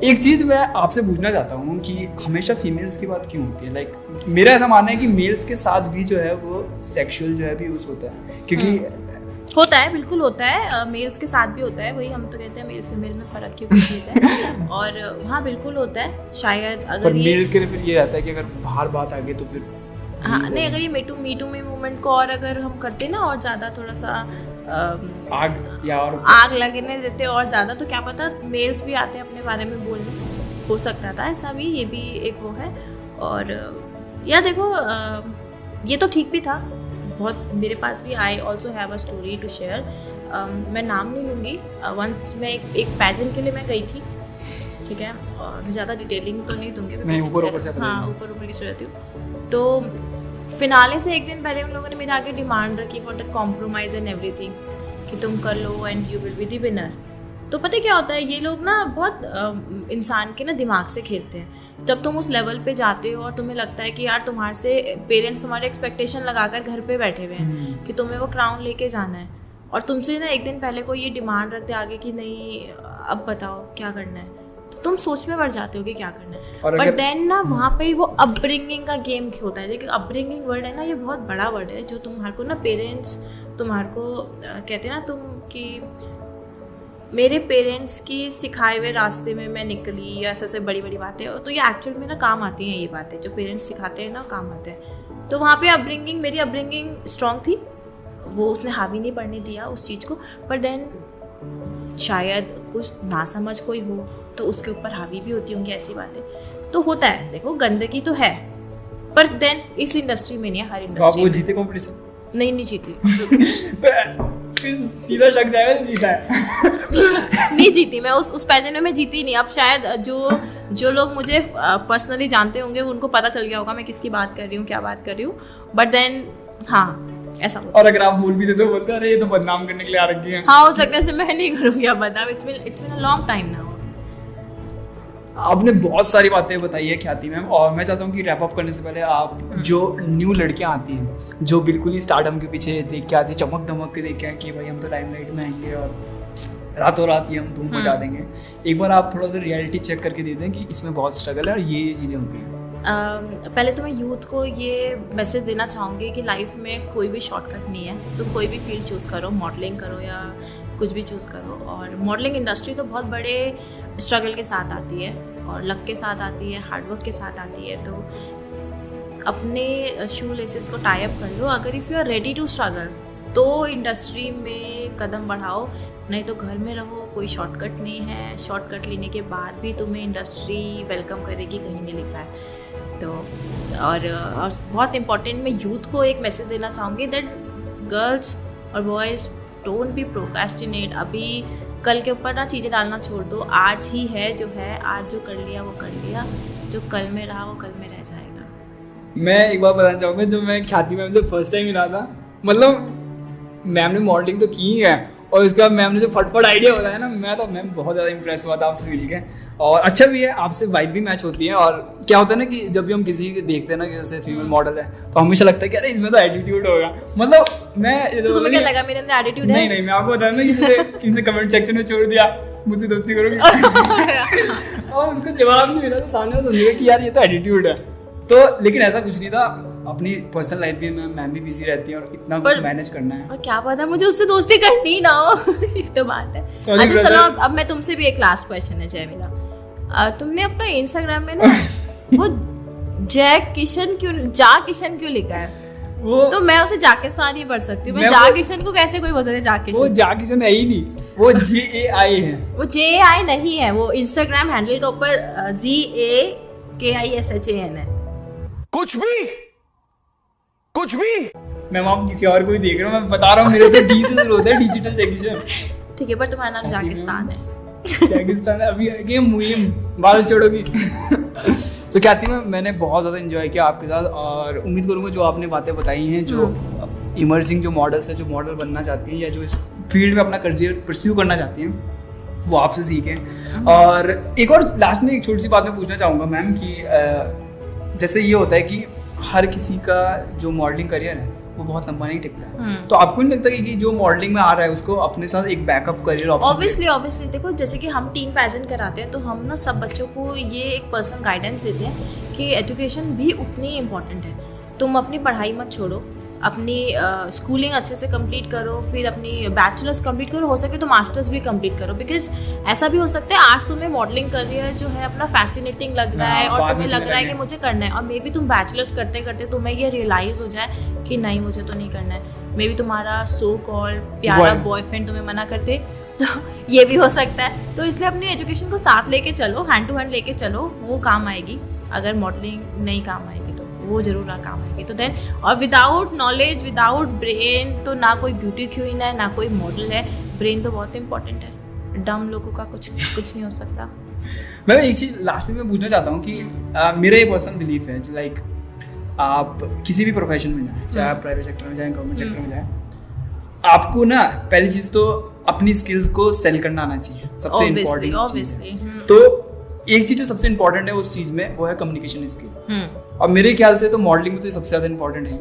एक चीज मैं आपसे पूछना चाहता हूँ कि हमेशा फीमेल्स की बात क्यों होती है? लाइक मेरा ऐसा मानना है कि मेल्स के साथ भी जो है वो सेक्सुअल जो है भी यूज होता है, क्योंकि होता है, बिल्कुल होता है, मेल्स के साथ भी होता है। वही हम तो कहते हैं मेल फीमेल में फ़र्क क्यों चीज़ है। और हाँ बिल्कुल होता है। शायद अगर मेल के लिए फिर ये रहता है कि अगर बाहर बात आ गई तो फिर हाँ नहीं, अगर ये मीटू में मूवमेंट को और अगर हम करते ना और ज़्यादा थोड़ा सा आग लगने देते और ज़्यादा, तो क्या पता मेल्स भी आते हैं अपने बारे में बोलने, हो सकता था ऐसा भी, ये भी एक वो है। और या देखो ये तो ठीक भी था बहुत। मेरे पास भी I also have a story to share. मैं नाम नहीं लूँगी। वंस मैं एक पैजेंट के लिए मैं गई थी, ठीक है, और ज़्यादा डिटेलिंग तो नहीं दूँगी, हाँ ऊपर की स्टोरी रहती हूँ। तो फिनाले से एक दिन पहले उन लोगों ने मेरे आगे डिमांड रखी for the compromise and everything, कि तुम कर लो and you will be the winner. तो पता क्या होता है, ये लोग ना बहुत इंसान के ना दिमाग से खेलते हैं। जब तुम उस लेवल पे जाते हो और तुम्हें लगता है कि यार तुम्हारे से पेरेंट्स तुम्हारे एक्सपेक्टेशन लगाकर घर पे बैठे हुए हैं कि तुम्हें वो क्राउन लेके जाना है, और तुमसे ना एक दिन पहले कोई ये डिमांड रखते आगे कि नहीं अब बताओ क्या करना है, तो तुम सोच में पड़ जाते हो कि क्या करना है। बट देन ना वहाँ पे वो अपब्रिंगिंग का गेम होता है। लेकिन अपब्रिंगिंग वर्ड है ना, ये बहुत बड़ा वर्ड है, जो तुम्हारे को ना पेरेंट्स तुम्हारे को कहते हैं ना तुम कि मेरे पेरेंट्स की सिखाए हुए रास्ते में मैं निकली, या ऐसे बड़ी बड़ी बातें, तो ये एक्चुअल में ना काम आती हैं। ये बातें जो पेरेंट्स सिखाते हैं ना काम आते हैं। तो वहाँ पे अपब्रिंगिंग, मेरी अपब्रिंगिंग स्ट्रॉन्ग थी, वो उसने हावी नहीं पढ़ने दिया उस चीज़ को। पर देन शायद कुछ ना समझ कोई हो तो उसके ऊपर हावी भी होती होंगी ऐसी बातें, तो होता है। देखो गंदगी तो है, पर देन इस इंडस्ट्री में नहीं है, हर इंडस्ट्री में। जीते कॉम्पिटिशन? नहीं जीती। सीधा शक जाएगा तो जीता है। नहीं जीती मैं, उस पैजेंट में जीती नहीं। अब शायद जो लोग मुझे पर्सनली जानते होंगे उनको पता चल गया होगा मैं किसकी बात कर रही हूँ, क्या बात कर रही हूँ। बट देन हाँ ऐसा होता। और अगर आप बोल भी देते तो बोलते अरे ये तो बदनाम करने के लिए आ रखी है। हाँ उस जगह से मैं नहीं करूँगी अब बदनाम। It's been a long time now. आपने बहुत सारी बातें बताई है ख्याति मैम, और मैं चाहता हूँ कि रैप अप करने से पहले आप जो न्यू लड़कियाँ आती हैं, जो बिल्कुल ही स्टार्टअप के पीछे देख के आती है, चमक धमक के देख के कि भाई हम तो लाइमलाइट में आएंगे और रातों रात ही हम धूम मचा देंगे, एक बार आप थोड़ा सा रियलिटी चेक करके दे दें कि इसमें बहुत स्ट्रगल है और ये चीज़ें होती हैं। पहले तो मैं यूथ को ये मैसेज देना चाहूँगी कि लाइफ में कोई भी शॉर्टकट नहीं है। तुम कोई भी फील्ड चूज़ करो, मॉडलिंग करो या कुछ भी चूज़ करो। और मॉडलिंग इंडस्ट्री तो बहुत बड़े स्ट्रगल के साथ आती है और लक के साथ आती है, हार्डवर्क के साथ आती है। तो अपने शू लेसेस को टाई अप कर लो। अगर if you are ready to struggle तो इंडस्ट्री में कदम बढ़ाओ, नहीं तो घर में रहो। कोई शॉर्टकट नहीं है। शॉर्टकट लेने के बाद भी तुम्हें इंडस्ट्री वेलकम करेगी, कहीं नहीं लिखा है। तो और बहुत इम्पॉर्टेंट, मैं यूथ को एक मैसेज देना चाहूँगी दैट गर्ल्स और बॉयज़ डोंट बी प्रोक्रेस्टिनेट। अभी कल के ऊपर ना चीज़ें डालना छोड़ दो। आज ही है जो है, आज जो कर लिया वो कर लिया, जो कल में रहा वो कल में रह जाएगा। मैं एक बार बताना चाहूँगा, जब मैं ख्याति मैम से फर्स्ट टाइम मिला था, मतलब मैम ने मॉडलिंग तो की है और उसके बाद मैम ने जो फटफट आइडिया बताया ना, मैं तो मैम बहुत ज़्यादा इंप्रेस हुआ था आपसे मिल के। और अच्छा भी है, आपसे वाइब भी मैच होती है। और क्या होता है ना कि जब भी हम किसी को देखते हैं ना कि जैसे फीमेल मॉडल है, तो हमेशा लगता है कि अरे इसमें तो एटीट्यूड होगा। मतलब मैं तुम्हें क्या लगा मेरे अंदर एटीट्यूड है? नहीं, मैं आपको बता रहा हूँ कि किसी ने कमेंट सेक्शन में छोड़ दिया मुझसे दोस्ती करोगे और उसको जवाब नहीं मिला तो सामने समझेगा कि यार ये तो एटीट्यूड है। तो लेकिन ऐसा कुछ नहीं था। अपनी पर्सनल लाइफ भी मैम भी बिजी रहती है और इतना कुछ मैनेज करना है। और क्या पता मुझे उससे दोस्ती करनी ना हो। ये तो बात है। अच्छा चलो अब मैं तुमसे भी एक लास्ट क्वेश्चन है जयमिला। तुमने अपना इंस्टाग्राम में ना वो जा किशन क्यों लिखा है? वो तो मैं उसे जाकिस्तान ही पढ़ सकती हूँ। मैं जा किशन को कैसे कोई बोल सकता है जा किशन? वो जा किशन है ही नहीं, वो JAI है। वो JAI नहीं है, वो इंस्टाग्राम हैंडल के ऊपर ZAKISHAN है। कुछ भी मैम आप किसी और को भी देख रहे हो, मैं बता रहा हूँ मेरे से डी से शुरू होता है, डिजिटल सेक्शन। ठीक है, पर तुम्हारा नाम जाकिस्तान है। जाकिस्तान है। अभी आगे मुहिम बाल छोड़ोगी। तो ख्याति में मैंने बहुत ज़्यादा एंजॉय किया आपके साथ और उम्मीद करूँगा जो आपने बातें बताई हैं, जो इमर्जिंग जो मॉडल्स है, जो मॉडल बनना चाहती हैं या जो इस फील्ड में अपना करियर परस्यू करना चाहती हैं, वो आपसे सीखें। और एक और लास्ट में एक छोटी सी बात मैं पूछना चाहूँगा मैम कि जैसे ये होता है कि हर किसी का जो मॉडलिंग करियर है वो बहुत लंबा नहीं टिकता है, तो आपको नहीं लगता कि जो मॉडलिंग में आ रहा है उसको अपने साथ एक बैकअप करियर ऑप्शन? ऑब्वियसली देखो, जैसे कि हम टीन पैजेंट कराते हैं तो हम ना सब बच्चों को ये एक पर्सनल गाइडेंस देते हैं कि एजुकेशन भी उतनी ही इम्पॉर्टेंट है। तुम अपनी पढ़ाई मत छोड़ो, अपनी स्कूलिंग अच्छे से कंप्लीट करो, फिर अपनी बैचलर्स कंप्लीट करो, हो सके तो मास्टर्स भी कंप्लीट करो। बिकॉज ऐसा भी हो सकता है आज तुम्हें मॉडलिंग करियर जो है अपना फैसिनेटिंग लग रहा है और तुम्हें लग रहा है कि मुझे करना है, और मे बी तुम बैचलर्स करते करते तुम्हें ये रियलाइज़ हो जाए कि नहीं मुझे तो नहीं करना है। मे बी तुम्हारा सो कॉल्ड प्यारा बॉयफ्रेंड तुम्हें मना करते, तो ये भी हो सकता है। तो इसलिए अपनी एजुकेशन को साथ लेके चलो, हैंड टू हैंड लेके चलो, वो काम आएगी। अगर मॉडलिंग नहीं काम आएगी तो वो जरूर काम आएगी। तो देन, और विदाउट नॉलेज, विदाउट ब्रेन तो ना कोई ब्यूटी क्वीन है ना कोई मॉडल है। ब्रेन तो बहुत इंपॉर्टेंट है, डम लोगों का कुछ नहीं हो सकता। मैं एक चीज़ लास्ट में पूछना चाहता हूँ कि मेरा ये पर्सनल बिलीफ है, लाइक आप किसी भी प्रोफेशन में जाएं, चाहे आप प्राइवेट सेक्टर में जाएं, गवर्नमेंट सेक्टर में जाएं, आपको ना पहली चीज़ तो अपनी स्किल्स को सेल करना आना चाहिए, सबसे इम्पोर्टेंट। ऑब्वियसली तो एक चीज़ जो सबसे इम्पोर्टेंट है उस चीज़ में वो है कम्युनिकेशन स्किल, और मेरे ख्याल से तो मॉडलिंग में तो सबसे ज़्यादा इम्पोर्टेंट है।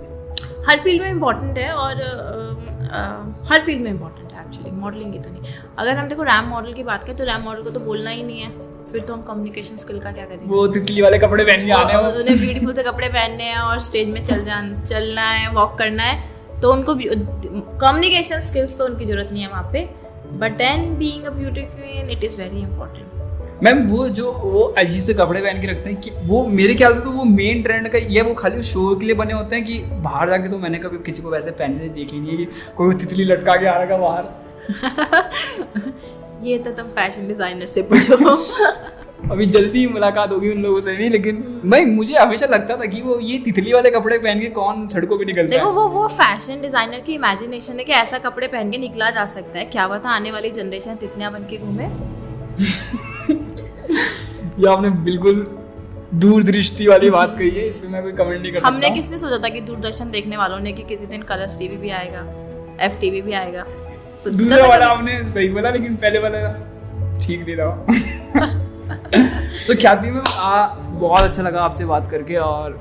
हर फील्ड में इम्पोर्टेंट है, और हर फील्ड में इम्पोर्टेंट है एक्चुअली, मॉडलिंग की तो नहीं। अगर हम देखो रैम मॉडल की बात करें तो रैम मॉडल को तो बोलना ही नहीं है, फिर तो हम कम्युनिकेशन स्किल का क्या करेंगे? वो तितली वाले कपड़े पहन के आने हैं, उन्हें ब्यूटीफुल से कपड़े पहनने हैं और स्टेज में चलना है, वॉक करना है, तो उनको कम्युनिकेशन स्किल्स तो उनकी जरूरत नहीं है वहाँ पे। But then being a beauty queen it is very important. Ma'am वो अजीब से कपड़े पहन के रखते हैं कि वो मेरे ख्याल से तो वो मेन ट्रेंड का ये, वो खाली शो के लिए बने होते हैं कि बाहर जाके तो मैंने कभी किसी को वैसे पहनते देखे नहीं है कि कोई तितली लटका के आ रहा बाहर। ये तो तुम फैशन डिजाइनर से पूछो। अभी जल्दी मुलाकात होगी उन लोगों से भी, लेकिन भाई मुझे हमेशा लगता था कि वो ये तितली वाले कपड़े पहन के कौन सड़कों पे निकलता है। देखो वो फैशन डिजाइनर की इमेजिनेशन है कि ऐसा कपड़े पहन के निकला जा सकता है, क्या पता आने वाली जनरेशन तितलियां बन के घूमे। ये आपने बिल्कुल दूरदृष्टि वाली बात कही है, इस पे मैं कोई कमेंट नहीं कर सकता। हमने किसने सोचा था कि दूरदर्शन देखने वालों ने कि किसी दिन कलर्स टीवी भी आएगा, FTV भी आएगा। दूसरा वाला आपने सही बोला, लेकिन पहले वाला ठीक नहीं रहा। तो ख्याति में बहुत अच्छा लगा आपसे बात करके, और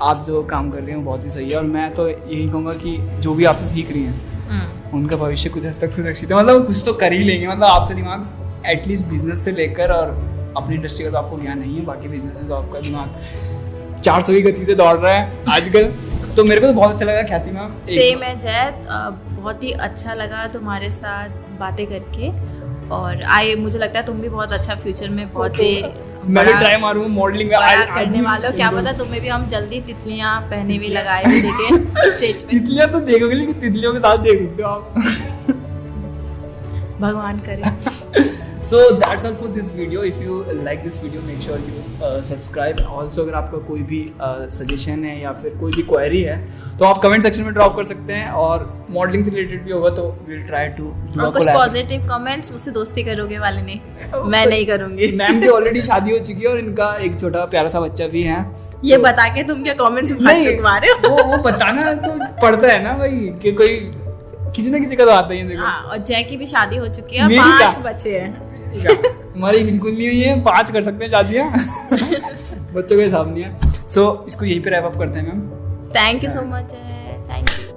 आप जो काम कर रहे हैं बहुत ही सही है, और मैं तो यही कहूँगा कि जो भी आपसे सीख रही हैं उनका भविष्य कुछ हद तक सुरक्षित है। मतलब कुछ तो कर ही लेंगे, मतलब आपका दिमाग एटलीस्ट बिजनेस से लेकर, और अपनी इंडस्ट्री का तो आपको ज्ञान नहीं है, बाकी बिजनेस में तो आपका दिमाग 400 की गति से दौड़ रहा है आजकल। तो मेरे को तो बहुत अच्छा लगा ख्याति मैम। सेम है जैद, बहुत ही अच्छा लगा तुम्हारे साथ बातें करके, और मुझे लगता है तुम भी बहुत अच्छा फ्यूचर में बहुत ही मैं भी ट्राई मारूंगा मॉडलिंग करने वालों। क्या पता तुम्हें भी हम जल्दी तितलियां पहने भी लगाए भी देखें स्टेज पे। तितलियां तो देखोगे, लेकिन तितलियों के साथ देखोगे आप। भगवान करे। So that's all for this video. If you like this video, make sure you subscribe. Also अगर आपका कोई भी सजेशन है या फिर कोई भी क्वेरी है तो आप कमेंट सेक्शन में ड्रॉप कर सकते हैं, और मॉडलिंग से रिलेटेड भी होगा तो we'll try to do a कुछ collab. पॉजिटिव कमेंट्स मुझसे दोस्ती करोगे वाले नहीं, मैं नहीं करूंगी। मैम की ऑलरेडी शादी हो चुकी है और इनका एक छोटा प्यारा सा बच्चा भी है। ये बता के तुम क्या कमेंट्स उठा रहे हो? वो बताना तो पड़ता है ना भाई, कि कोई किसी ना किसी का तो आता ही है। हाँ, और जय की भी शादी हो चुकी है, मेरी 5 क्या? बच्चे हैं। हमारी बिल्कुल नहीं हुई है, 5 कर सकते हैं शादियाँ। बच्चों का हिसाब नहीं है। सो इसको यहीं पे रैप अप करते हैं ma'am. Thank you so much, thank you.